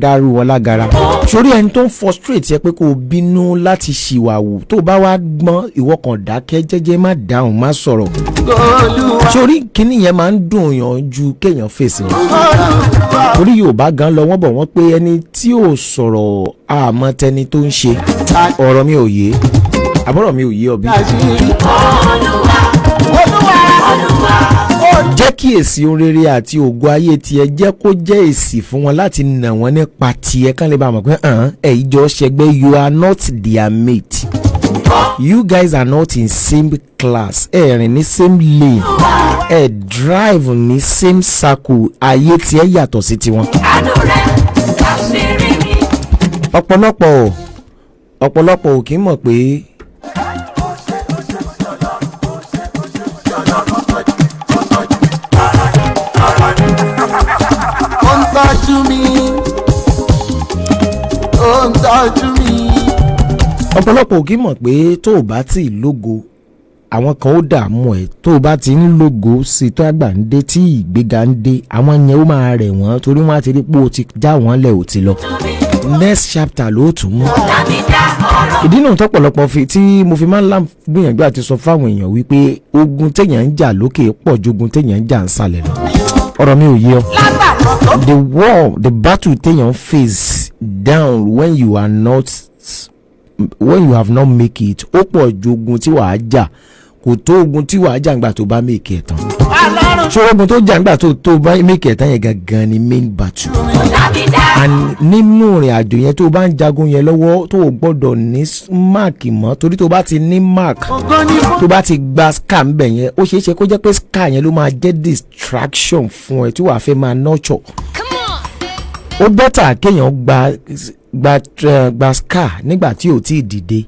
dárú wọn lágara sórí ẹni tó ń frustrate ẹ pé kó o bínú láti ṣìwàwù tó bá wá gbọ́n ìwọ kan dákẹ́ jẹ́jẹ́ má dáhùn má sọ̀rọ̀ sórí kíní yẹn máa ń dùn yàn ju kéèyàn fèsì wọn torí Yorùbá gan lọ wọ́n bọ̀ wọ́n pé ẹni tí ò sọ̀rọ̀ àmọ́ tẹni tó ń ṣe ọ̀rọ̀ mi ò yé àbọ̀rọ̀ mi ò yé ọbí. jẹ́ kí èsì orere àti ògo ayé tiẹ̀ jẹ́ kó jẹ́ èsì fún wọn láti nà wọ́n nípa tiẹ̀ kán lè bá mọ̀ pé ìjọ ṣẹgbẹ́ you are not their mate you guys are not in same class rìn ní same lane drive ní same circle ayé tiẹ̀ yàtọ̀ sí tiwọn. ọ̀pọ̀lọpọ̀ ò kì í mọ̀ pé ọ̀pọ̀lọpọ̀ ò kì í mọ̀ pé tó o bá tí ì lógo àwọn kan ó dààmú ẹ̀ tó o bá ti ń lógo sí tó àgbà ń dé tí ìgbéga ń dé àwọn yẹn ó máa rẹ̀ wọ́n torí wọ́n á ti rí pé o ti já wọ́n lẹ̀ ò ti lọ next chapter ló tún mú. ìdí náà tọ́pọ̀lọpọ̀ tí mo fi máa ń gbìyànjú àti sọ fáwọn èèyàn wípé ogun téèyàn ń jà lókè pọ̀ ju ogun téèyàn ń jà ń sàlẹ̀ lọ ọ̀rọ̀ mi ò yé ọ. the battle téèyàn face down when you have not make it ó pọ̀ ju ogun tí wàá jà kò tó ogun tí wàá jàǹgbà tó bá make ẹ̀ tán. Ọlọ́run ṣé ogun tó jàǹgbà tó bá make ẹ̀ tán yẹn gangan ni main battle. and nínú ìrìn àjò yẹn tó bá ń jagun yẹn lọ́wọ́ tó o gbọ́dọ̀ ní mark mọ́ torí tó bá ti ní mark tó bá ti gba scar ńbẹ̀ yẹn ó ṣeé ṣe kó jẹ́ pé scar yẹn ló máa jẹ́ distraction fún ẹ tí wàá fẹ́ máa nurture. ó bẹ́tà kéèyàn gba scar nígbà tí ò tí ì dìde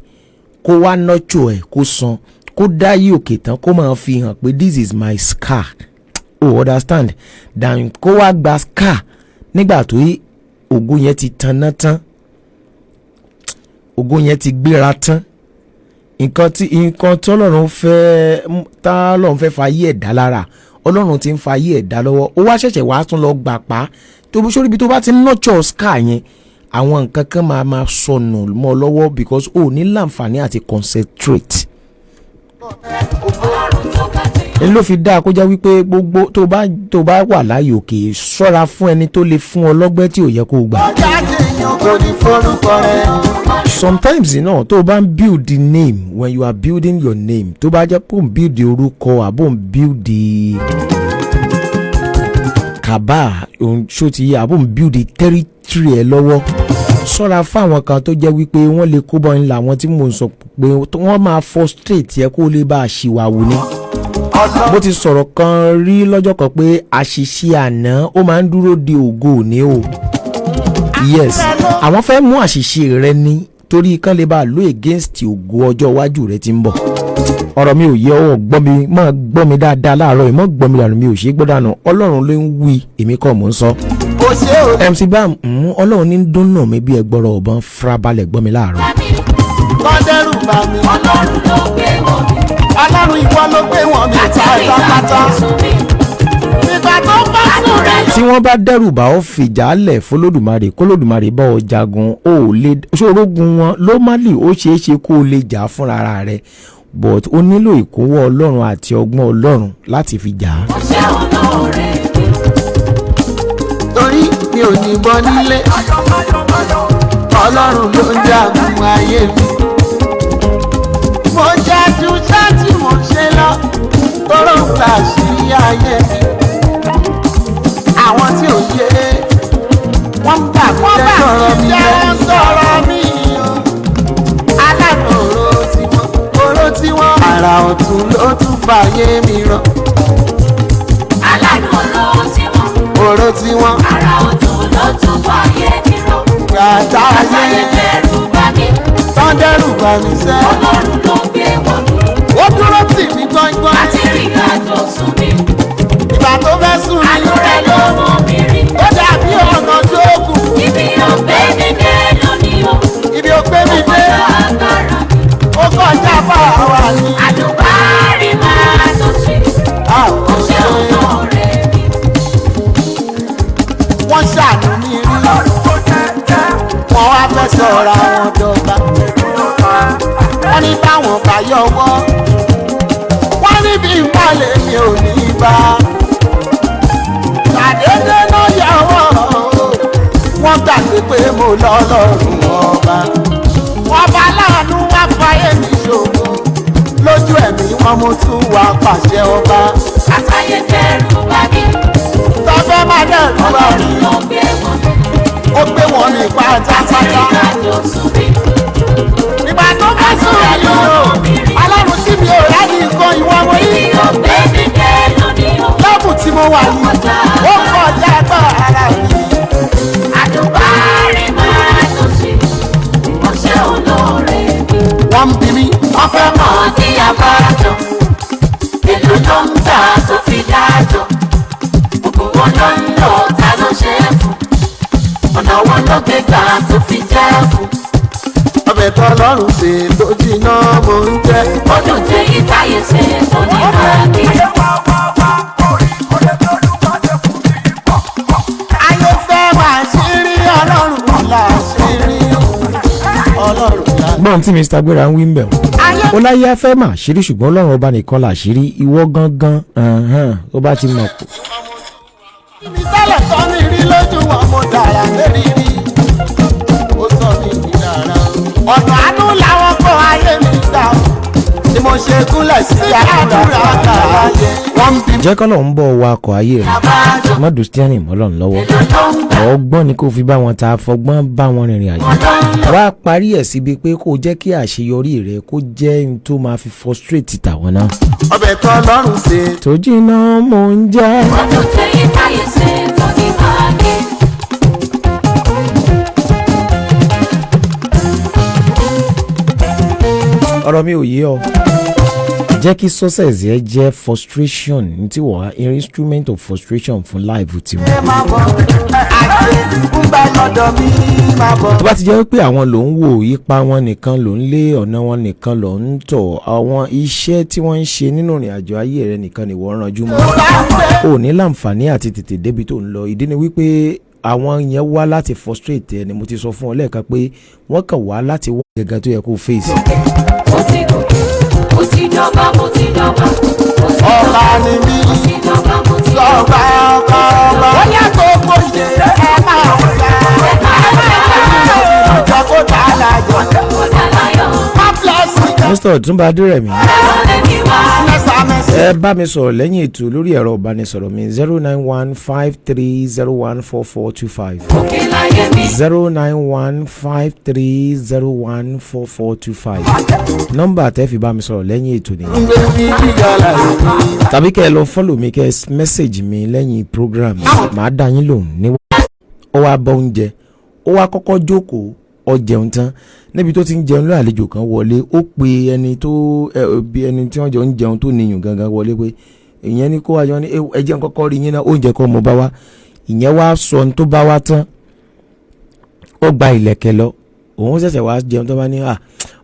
kó wá nurture ẹ̀ kó san kó dá yí òkè tán kó máa fi hàn pé this is my scar understand dan kó wá gba scar nígbà tó yí ògo yẹn ti tanná tán ògo yẹn ti gbéra tán nǹkan tí Ọlọ́run fẹ́ fayé ẹ̀dá lára Ọlọ́run ti ń fayé ẹ̀dá lọ́wọ́ ó wá ṣẹ̀ṣẹ̀ wá tún lọ gbà pa tó bó sórí ibi tó bá ti nurture scar yẹn àwọn nǹkan kan máa sọnù mọ́ lọ́wọ́ because ó ní láǹfààní àti concentrate. èyí ló fi dáa kó jẹ́ wípé gbogbo tó bá wà láàyè òkè ṣọ́ra fún ẹni tó lè fún ọ lọ́gbẹ́ tí ò yẹ kó gbà. sometimes tó o bá ń build the name when you are building your name tó bá jẹ́ pé ò ń build orúkọ àbò ń build kaba ṣó ti yẹ àbò ń build territory ẹ lọ́wọ́ ṣọ́ra fún àwọn kan tó jẹ́ wípé wọ́n lè kó bọ́ ńlá àwọn tí mò ń sọ pé wọ́n máa frustrate yẹ kó lè bá a ṣìwàwù ni. mo ti sọ̀rọ̀ kan rí lọ́jọ́ kan pé àṣìṣe àná ó máa ń dúró de ògo òní o. yes àwọn fẹ́ mú àṣìṣe rẹ ní torí kán lè bá a lo against ògo ọjọ́ iwájú rẹ tí ń bọ̀. ọ̀rọ̀ mi ò yẹ ọwọ́ gbọ́ mi máa gbọ́ mi dáadáa láàárọ̀ ìmọ̀ gbọ́ mi dànù mi ò ṣe é gbọ́ dànù Ọlọ́run ló ń wí èmi kọ́ mò ń sọ. MC Bam Ọlọ́run ní dúnnà mi bí ẹgbọ́rọ̀ ọ̀bọ̀n farabalẹ̀ gbọ́ mi láàárọ̀. kọ́dẹ́rù bá mi. Ọlọ́run ló gbé wọn mi. Ọlọ́run ìwọ ló gbé wọn mi pátápátá. nígbà tó bá sùn rẹ̀. tí wọ́n bá dẹ́rù bá ọ fìjà lẹ̀ fọlọ́dùmarè kólódùmarè bá ọ jagun ó lè ṣòrogun wọn ló má lè ó ṣeé ṣe kó o lè jà fúnra rẹ̀ but ó nílò ìkúnwọ́ Ọlọ́run àti ọgbọ́n Ọlọ́run láti fi jà á. ọṣẹ́ olóore torí mi ò ní bọ́ nílé Ọlọ́run ló ń jagun ayé mi. mo jẹ́ ju ṣáàtì mo ṣe lọ tóró ń gbà sí ayé mi. àwọn tí ò yé wọ́n ń bà mí jẹ́ sọ̀rọ̀ mi jẹ́ sọ̀rọ̀ mi o. aláàbò oró tí wọ́n àrà ọ̀tún ló tún fàyè mi rọ. aláàánú oró tí wọ́n ara ọ̀tún ló tún fàyè mi rọ. gbàtà àtàyè ayé bẹ̀rù bá mi. tọ́ndẹ́rù bá mi sẹ́. Ọlọ́run ló gbé wọn mi. ó dúró tì mí gbọ́ngbọ́n. àti rìn àjò sùn mi. ìgbà tó fẹ́ sùn mí. àánú rẹ̀ ló mú mi rìn. ó dàbí ọ̀nà tó kù. ibi ọ̀gbẹ́ mi dé lónìí o. ibi ó gbé mi dé. ọjọ́ agbára mi. ó kọjá bá wa ní. àdùbárí máa tó ṣe. ọṣẹ́ olóore mi. wọ́n ṣàánú mi rí. wọ́n wá fẹ́ sọ̀rọ̀ àwọn dọ́gba. wọ́n ní báwọn bá yọwọ́. wọ́n ní bí ìmọ̀lẹ̀ mi ò ní bá. ṣàdédé náà yọwọ́. wọ́n gbàgbé pé mo lọ́lọ́run ọba. wọ́n bá láàánú wá fáyé mi ṣògo. lójú ẹ̀mí wọn mo tún wá pàṣẹ ọba. àtàyè bẹ̀rù bá mi. tọ́fẹ́ máa dẹ̀rù bá mi. Ọlọ́run ló gbé wọn mi. ó gbé wọn ní àti pátápátá. rìn àjò sùn mi. ìgbà tó bá sùn mí o Ọlọ́run tí mi ò ráyè nǹkan ìwọ mo rí. ibi ọ̀gbẹ́ mi dé lónìí o. lọ́ọ̀bù tí mo wà yìí ó kọjá agbára mi. àdùbárí máa tó ṣe. ọṣẹ́ olóore mi. wọ́n ń bi mí wọ́n fẹ́ mọ̀. ọdí abájọ. èlò ló ń tà tó fi dájọ. gbogbo wọn ló ń lò ta ló ṣe é fún. ọ̀nà wọn ló gbé gbà tó fi jẹ́ fún. ọbẹ̀ tó lọ́rùn ṣe tó jiná mo ń jẹ́. ó dùn jẹ́ ìtayé ṣe tó ní ìrọ̀lẹ́. ayé fẹ́ máa ṣe rí Ọlọ́run là ṣe rí Ọlọ́run là. gbọ́n tí Mr. Gbéra ń wí ń bẹ̀ wọ́n. ó láyé afẹ́ mà ṣírí ṣùgbọ́n Ọlọ́run ọba nìkan là ṣírí ìwọ gangan tó bá ti mọ̀ pé. ibi tẹ́lẹ̀ sọ mi rí lójú wọn mo dára lérí rí. ó sọ mi rí dára. ọ̀nà àánú làwọn kó ayé mi gbà ó. ni mo ṣe kúnlẹ̀ sí àdúrà kàláyé. Wọ́n bí jẹ́ kọ́lọ̀ ń bọ̀ wakọ̀ ayé rẹ̀ má dùn stiani mọ́lọ́run lọ́wọ́ ọgbọ́n ni kò fi bá wọn ta fọgbọ́n bá wọn rìnrìn àjò wá parí ẹ̀ síbi pé kó jẹ́ kí àṣeyọrí rẹ̀ kó jẹ́ n tó máa fi frustrate tàwọn náà. ọbẹ̀ tó lọ́rùn ṣe. tó jiná mò ń jẹ́. ọdún tẹ̀yìn táyé ṣe tó ní báyé. ọ̀rọ̀ mi ò yé ọ jẹ́ kí success yẹn jẹ́ frustration ní tí wọ́n á instrument of frustration fún life tiwọn. ẹ máa bọ̀ àjẹ́ ń bá lọ́dọ̀ mi máa bọ̀. tó bá ti jẹ́ pé àwọn ló ń wò ipa wọn nìkan ló ń lé ọ̀nà wọn nìkan ló ń tọ̀ àwọn iṣẹ́ tí wọ́n ń ṣe nínú ìrìn àjò ayé rẹ nìkan ni wọ́n ranjú mọ́ ò ní láǹfààní àti tètè débi tó ń lọ ìdí ni wípé àwọn yẹn wá láti frustrate ẹni mo ti sọ fún ọ lẹ́ẹ̀kan pé wọ́n kàn wá láti wá gẹ́gẹ́ tó yẹ kó face. mo ti gòkè mo ti dọ́gba mo ti dọ́gba mo ti ọba ni mí mo ti dọ́gba mo ti ọba ọba ọba. ó yẹ kó kó ṣe ẹ máa ń ṣe ọjọ́ kó dá láyọ̀. dọ́gba láyọ̀. má blessing Mr. Ọ̀túnba Adérẹ̀mí ẹ̀rọ lèmi wá. mẹ́sàmẹ́sì. ẹ bá mi sọ̀rọ̀ lẹ́yìn ètò lórí ẹ̀rọ ìbánisọ̀rọ̀ mi 09153014425 òkè láyé mi. 09153014425 nọ́mbà tẹ́ fi bá mi sọ̀rọ̀ lẹ́yìn ètò nìyẹn. ń gbé ní ìyàrá yìí. tàbí kẹ́ ẹ lọ fọ́lò mi kẹ́ ẹ mẹ́sẹ̀gì mi lẹ́yìn program màá dá yín lóhùn ní. ó wá bọ́ oúnjẹ ó wá kọ́kọ́ jókòó ó jẹun tán níbi tó ti ń jẹun ló àlejò kan wọlé ó pe ẹni tó bí ẹni tí wọ́n jọ ń jẹun tó níyùn gangan wọlé pé ìyẹn ní kó wá jọ ní ẹ jẹun kọ́kọ́ rí yín náà oúnjẹ kọ́ mo bá wá ìyẹn wá sọ ní tó bá wá tán ó gba ìlẹ̀kẹ̀ lọ òun ṣẹ̀ṣẹ̀ wá jẹun tó bá ní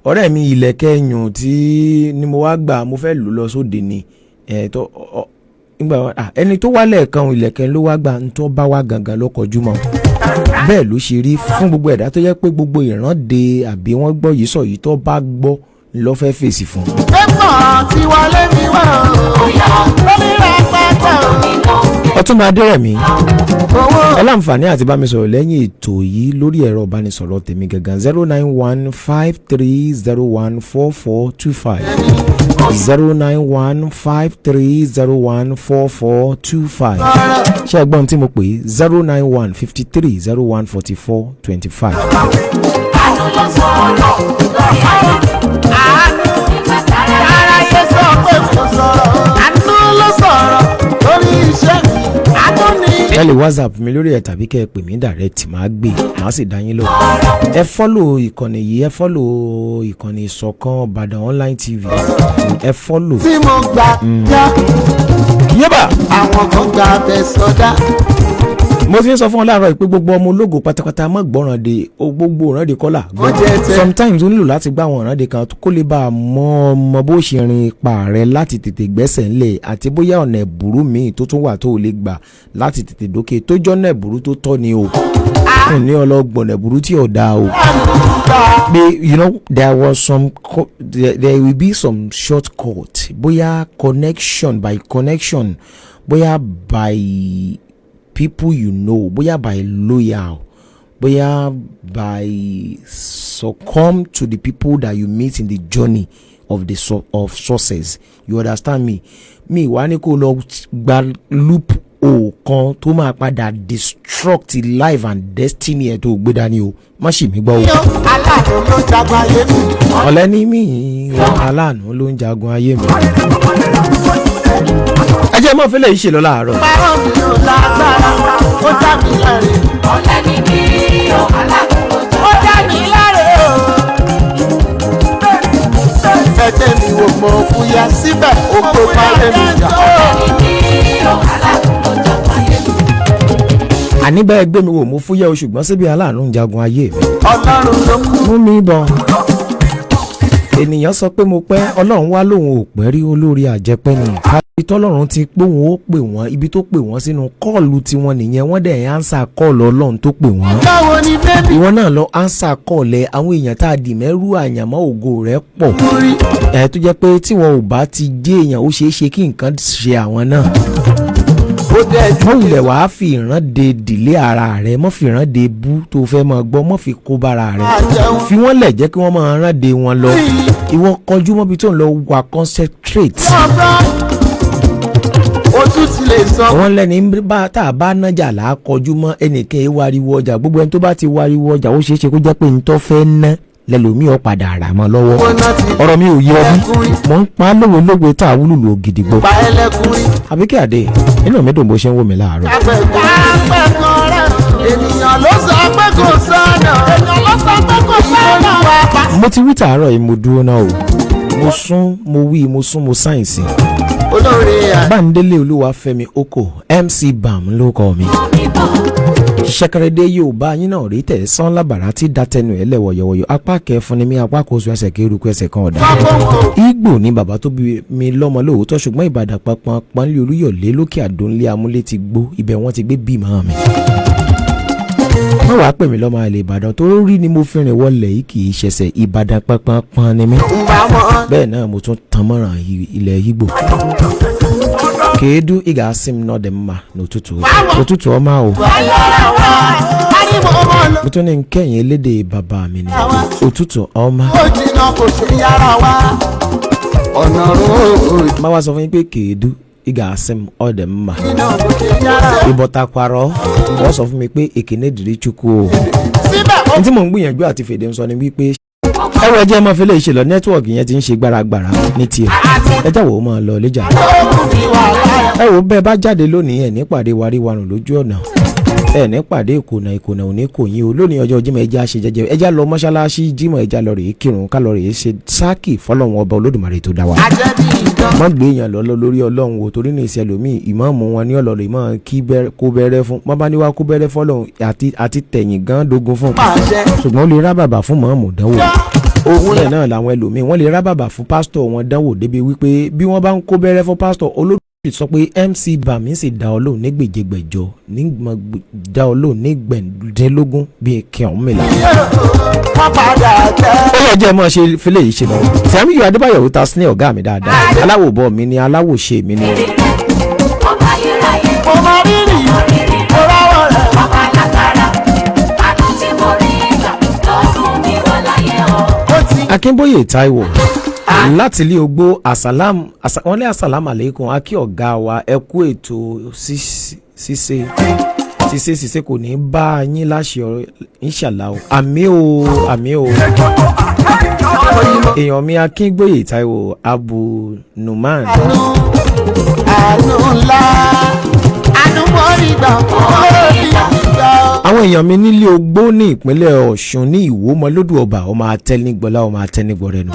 ọ̀rẹ́ mi ìlẹ̀kẹ̀ yùn tí ni mo wá gbà mo fẹ́ lò lọ sóde ni ẹni tó wá lẹ́ẹ̀kan ìlẹ̀kẹ̀ ló wá gbà ń tó bá wá gangan ló kọjú mọ́ bẹ́ẹ̀ ló ṣe rí fún gbogbo ẹ̀dá tó yẹ pé gbogbo ìrande àbí wọ́n gbọ́ yìí sọ yìí tó bá gbọ́ ló fẹ́ fèsì fún. pépà tí wọlé mi wá lórí rẹpẹtẹ Ọ̀túnba Adérẹ̀mí owó. ẹ láǹfààní àti bá mi sọ̀rọ̀ lẹ́yìn ètò yìí lórí ẹ̀rọ ìbánisọ̀rọ̀ tèmi gangan 09153014425 09153014425 ṣé ẹ gbọ́n tí mo pè é 09153014425. àánú ló sọ̀rọ̀ lórí ayé mi. àánú nígbà tára aráyé sọ pé kò sọ̀rọ̀ àánú ló sọ̀rọ̀ lórí iṣẹ́ mi àánú ni. ẹ lè whatsapp mi lórí ẹ̀ tàbí kẹ́ ẹ pè mí direct máa gbé màá sì dá yín lọ. ẹ fọ́lò ìkànnì yìí ẹ fọ́lò ìkànnì Ìsọ̀kan Ìbàdàn online tv ẹ fọ́lò. tí mo gbà já yébà àwọn kan gbà bẹ́ẹ̀ sọdá. mo fi ń sọ fún ọ láàárọ̀ pé gbogbo ọmọ ológo pátápátá má gbọ́ràn de gbogbo òrànde kọ́là Ó jẹ́ tẹ́. sometimes ó nílò láti gbá àwọn òrànde kan kó lè bá a mọ ọmọ bó ṣe rin ipa rẹ láti tètè gbẹ́sẹ̀ ńlẹ̀ àti bóyá ọ̀nà ẹ̀bùrú míì tó tún wà tó lè gbà láti tètè dókè tó jọ́nà ẹ̀bùrú tó tọ́ ni o ní ọlọ́gbọ̀n ẹ̀bùrú tí ò dáa o. pé you know there was some there will be some shortcut bóyá connection by connection bóyá by people you know bóyá by loyal bóyá by succumb to the people that you meet in the journey of the of success you understand me mi wá ní kó lọ gba loop o kan tó máa padà destruct life and destiny ẹ̀ tó gbé dání o má ṣì mí gbọ́ o. aláàánú ló jagun ayé mi. ọ̀lẹ́ ní mí aláàánú ló ń jagun ayé mi. ẹ jẹ́ mọ́ fẹ́lẹ́ yìí ṣe lọ láàárọ̀. báwo mi ò lágbára ó dá mi láre. ọ̀lẹ́ ni mí o alákòóso. ó dá mi láre o. ẹgbẹ́ mi ò mọ̀ fúyà síbẹ̀ ó kó parí mi jà. ọ̀lẹ́ ni mí o alákòóso ayé mi. àní bẹ́ẹ̀ gbé mi wò mo fúyẹ́ o ṣùgbọ́n síbi aláàánú ń jagun ayé mi. ọlọ́run ló kú. mú mi bọ̀. ènìyàn sọ pé mo pẹ́ ọlọ́run wá lòun ò pẹ́ rí olórí àjẹpẹ́ ni. ibi tọ́lọ́run ti pé òun ó pè wọ́n ibi tó pè wọ́n sínú kọ́ọ̀lù tiwọn nìyẹn wọ́n dẹ̀ ánsà kọ́ọ̀lù ọlọ́run tó pè wọ́n. báwo ni bébí ìwọ náà lọ ánsà kọ́ọ̀lẹ̀ àwọn èèyàn tá a dì mẹ́rù àyànmọ́ ògo rẹ̀ pọ̀. rí. tó jẹ́ pé tí wọn ò bá ti jẹ́ èèyàn ó ṣeé ṣe kí nǹkan ṣe àwọn náà. ó mọ wulẹ̀ wàá fi ìran de dìlé ara rẹ mọ́ fi ìran de bú tó fẹ́ máa gbọ́ mọ́ fi kó bára rẹ fi wọ́n lẹ̀ jẹ́ kí wọ́n máa rán de wọn lọ ìwọ kọjú mọ́bi tó ń lọ wà concentrate. ojú ti lè sọ. wọ́n lẹ́ni tá a bá nájà là á kọjú mọ́ ẹnìkan yìí wariwo ọjà gbogbo ẹni tó bá ti wariwo ọjà ó ṣeé ṣe kó jẹ́ pé ní tó fẹ́ ná lẹ́lòmíì ó padà rà mọ́ lọ́wọ́ ọ̀rọ̀ mi ò yé ọ bí mò ń pa lówe lówe tá a wúlò lò gidigbo Àbíkẹ́ Adé inú mi dùn bó ṣe ń wò mí láàárọ̀. ènìyàn ló sọ pé kò sọ́nà. ènìyàn ló sọ pé kò sọ́nà. mo ti wí tàárọ̀ yìí mo dúró náà o mo sún mo wí mo sún mo sáyẹ̀nsì. olórí à. Bándélé Olúwafẹ́mi Oko MC Bam ló kọ mi. Ṣẹ̀kẹ̀rẹ̀dẹ̀ Yorùbá yín náà rí tẹ̀sán lábàrá tí dátẹnu ẹ̀ lẹ́wọ̀yọ̀wọ̀yọ̀ apá kẹfún ni mí apá kò sọ ẹsẹ̀ kéruku ẹsẹ̀ kan ọ̀dà. Ìgbò ni bàbá tó bí mi lọ́mọ lóòótọ́ ṣùgbọ́n Ìbàdàn pọnpọn pọ́nlé Olúyọ̀lé lókè Àdó ńlé amúlé ti gbó ibẹ̀ wọ́n ti gbé bí màá mi. wọ́n wàá pè mí lọ́mọ àlè Ìbàdàn tó rí ni mo fi rìn wọlé yìí kì í ṣẹ̀ṣẹ̀ Ìbàdàn pọnpọn ni mí. bẹ́ẹ̀ náà mo tún tan mọ́ràn ilẹ̀ Ìgbò. Kedu ị ga-asị m n'ọdị mma n'ụtụtụ ọma o bụtụ na nke yẹn elédè bàbá mi ni ụtụtụ ọma ma wá sọ fún yín pé kedu ị ga-asị m ọdị mma ịbọtakwara ọ sọ fún mi pé èkéné dìrí Chukwu o tí mò ń gbìyànjú àti fèdè ń sọ ni wípé ẹwọ ẹjẹ máa fi lè ṣe lọ nẹ́tíwọ̀kì yẹn ti ń ṣe gbáragbára ní tiẹ̀ ẹ jáwọ́ ó máa lọ léjà ẹ wò bẹ́ẹ̀ bá jáde lónìí ẹ̀ nípàdé wàríwàrùn lójú ọ̀nà ẹ̀ nípàdé ìkònà òní kò yín o lónìí ọjọ́ Jímọ̀ ẹja ṣe jẹ́jẹ́ ẹja lọ mọ́ṣáláṣí Jímọ̀ ẹja lọ rèé kírun ká lọ rèé ṣe sáàkì fọlọ́run ọba Olódùmarè tó dá wa mọ́ gbé èèyàn lọ lórí Ọlọ́run o torí ní ìṣẹ̀lómi ìmáàmù wọn ní ọ̀lọ́rọ̀ ìmọ̀ kí kó bẹ̀rẹ̀ fún mọ́ bá ní wá kó bẹ̀rẹ̀ fọlọ́run àti tẹ̀yìn gan dogun fún ṣùgbọ́n ó lè rá bàbà fún mọ́ọ̀mù dánwò òun yẹn náà làwọn ẹlòmíín wọ́n lè rá bàbà fún pásítọ̀ wọn dánwò débi wípé bí wọ́n bá ń kó bẹ̀rẹ̀ fún pásítọ̀ Olódùmarè sọ pé MC Bami sì dá ọ lóhùn ní gbèjègbèjọ nígbà dá ọ lóhùn ní gbẹ̀ndínlógún bíi kẹ̀hún mìlá. ó yẹ jẹ́ mọ́ ṣe fílẹ̀ yìí ṣe lọ. Sàmíyù Adébáyọ̀ ó ta sí ní ọ̀gá mi dáadáa aláwòbọ̀ mi ni aláwòṣe mi ni. Akínbóyè Táíwò láti ilé ogbó wọ́n lé asàlámù àlékún akí ọ̀gá wa ẹ kú ètò ṣíṣe kò ní bá yín láṣẹ inshallah àmì o èèyàn mi Akínbóyè Táíwò Abu Numan. àwọn èèyàn mi nílé ogbó ní ìpínlẹ̀ Ọ̀ṣun ní Ìwómọlódù ọba ọmọ atẹ́nigbọ́lá ọmọ atẹ́nigbọ́rẹ́nu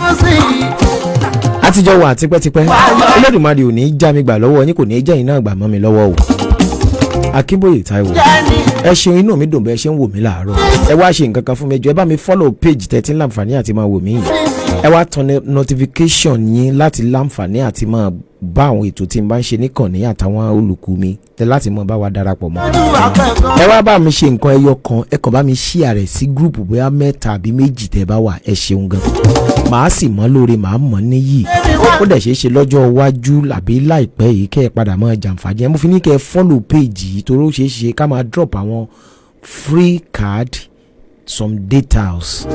àtijọ́ wà tipẹ́tipẹ́ Olódùmarè ò ní já mi gbà lọ́wọ́ yín kò ní já yín náà gbà mọ́ mi lọ́wọ́ o. Akínbóyè Táíwò ẹ ṣeun inú mi dùn bẹ́ẹ̀ ṣe ń wò mí láàárọ̀ ẹ wá ṣe nǹkan kan fún mi jọ̀ọ́ ẹ bá mi follow page tẹ́tí láǹfààní àti máa wò mí yìí ẹ wá tan notification yín láti láǹfààní àti máa bá àwọn ètò tí n bá ń ṣe níkànnì àtàwọn olùkú mi tẹ láti mọ bá wa darapọ̀ mọ́ ẹ wá bá mi ṣe nǹkan ẹyọ kan ẹ kàn bá mi share rẹ̀ sí gúrùpù bóyá 3 àbí 2 tẹ bá wà ẹ ṣeun gan màá sì mọ́ lóore màá mọ́ níyì ó dẹ̀ ṣeé ṣe lọ́jọ́ iwájú làbí láìpẹ́ yìí kẹ́ ẹ padà máa jàǹfààní ẹ mo fi ní kẹ́ ẹ follow page yìí torí ó ṣeé ṣe ká máa drop àwọn free card some details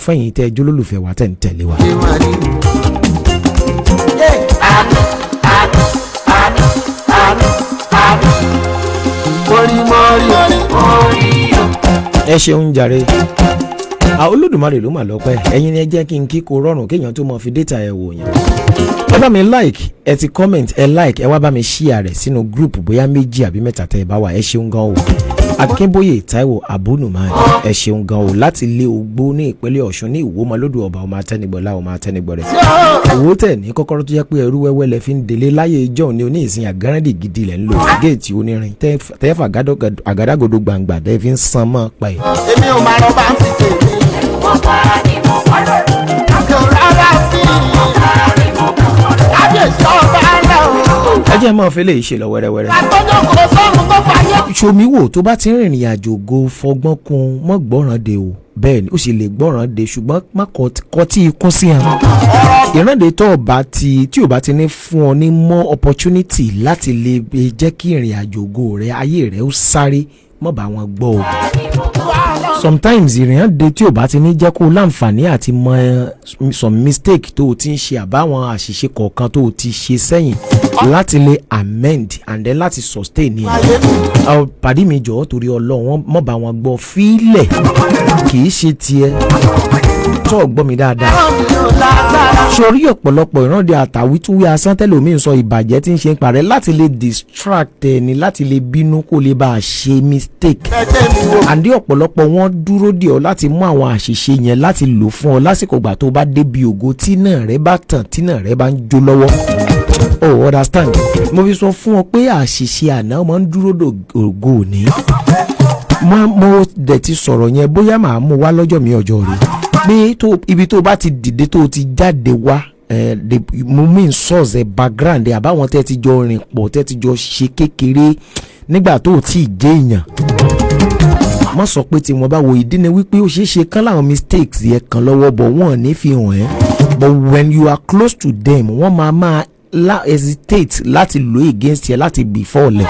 fún ẹ̀yin tẹ́ jólólùfẹ́ wa tẹ̀ ń tẹ̀lé wa. ẹ ṣeun jàre Olódùmarè ló mà lọ́pẹ́ ẹ̀yin ni ẹ jẹ́ kí n kíkó rọrùn kéèyàn tó mọ̀ fi data ẹ̀ wò yẹn ẹ bá mi like ẹ ti comment ẹ like ẹ wá bá mi share rẹ̀ sínú group bóyá 2 àbí 3 tẹ́ ẹ bá wà ẹ ṣeun gan o. Akínbóyè Táíwò Abu Numan ẹ ṣeun gan o láti ilé ogbó ní ìpínlẹ̀ Ọ̀ṣun ní Ìwómọlódù ọba ọmọ atẹ́nigbọ́lá ọmọ atẹ́nigbọ́rẹ́ owó tẹ̀ ní kọ́kọ́rọ́ tó jẹ́ pé ẹrú wẹ́wẹ́ lẹ fi ń délé láyé ìjọ ní oníìsìn àgáràndì gidi lẹ̀ ń lò géètì onírin tẹ́fà àgádágodo gbangba tẹ́ fi ń san mọ́ pa ẹ̀. èmi ò máa rọ bá ń fi tèmi. wọ́n bá a ní mo kọ́ lọ́rùn. àjọ rárá sí i. kábíyèsí ọba ńlá o. ẹ jẹ́ máa fi lè ṣe lọ wẹ́rẹ́wẹ́rẹ́. àtọ́jọ́ kò sọ́run tó fàyè. ṣòmíwò tó bá ti ń rìnrìn àjò go fọgbọ́n kun mọ́ gbọ́ràn de o bẹ́ẹ̀ ni ó sì lè gbọ́ràn de ṣùgbọ́n má kọ́ tí ikún sí hàn. ọ̀rọ̀ ìrande tó tí ò bá ti ní fún ọ ní more opportunity láti lè jẹ́ kí ìrìn àjò ògo rẹ ayé rẹ ó sáré mọ́ bá wọn gbọ́ o. Sometimes ìrìnàjò tí ò bá ti ní jẹ́ kó láǹfààní àti mọ some mistake tó o ti ń ṣe àbáwọn àṣìṣe kọ̀ọ̀kan tó o ti ṣe sẹ́yìn láti lè amend and then láti sustain ní ẹ̀. Pàdé mi jọ̀ọ́ torí Ọlọ́run mọ́ bá wọn gbọ́ fílẹ̀ kì í ṣe tiẹ̀ tó gbọ́ mi dáadáa. Sórí ọ̀pọ̀lọpọ̀ ìrànde àtàwítúwí asán tẹ́lòmíín sọ ìbàjẹ́ tí ń ṣe ń parẹ́ láti lè distract ẹni láti lè bínú kó lè bá a ṣe mistake. Àndí ọ̀pọ̀lọpọ̀ wọn dúró dè ọ́ láti mú àwọn àṣìṣe yẹn láti lò fún ọ lásìkò ìgbà tó bá débi ògo tí náà rẹ bá tàn tí náà rẹ bá ń jó lọ́wọ́. Oh, understand? Mo fi sọ fún ọ pé àṣìṣe àná máa ń dúró dè ògo òní. Mo dẹ̀ ti sọ̀rọ̀ yẹn bóyá màá mú wá lọ́jọ́ mi ọjọ́ rẹ̀ pé ibi tó bá ti dìde tó ti jáde wá mo mean source background àbáwọn tẹ́ ti jọ rìn pọ̀ tẹ́ ti jọ ṣe kékeré nígbà tó ti jẹ́ èèyàn. Má sọ pé tí wọ́n bá wo ìdí ni wípé ó ṣeé ṣe kán láwọn mistakes yẹn kan lọ́wọ́ bọ̀ wọ́n ní fi hàn ẹ́ but when you are close to them wọ́n máa hesitate láti lo against ẹ láti before lẹ.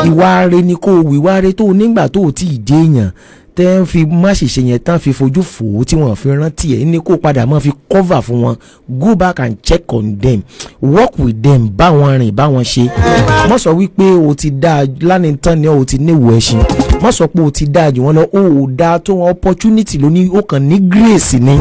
Ìwà rẹ ni kò wíwá rẹ tó nígbà tó ti jẹ́ èèyàn tẹ́ ń fi má ṣiṣẹ́ yẹn tán fi fojú fò ó tí wọ́n fi rántí ẹ̀ ní kó padà máa fi cover fún wọn. Go back and check on them, work with them, bá wọn rìn bá wọn ṣe. Má sọ wípé o ti dáa lánàá tán ni o ti níwò ẹṣin. Má sọ pé o ti dáa jù wọ́n lọ o ò dáa tó wọn opportunity lóní ó kàn ní grace ni.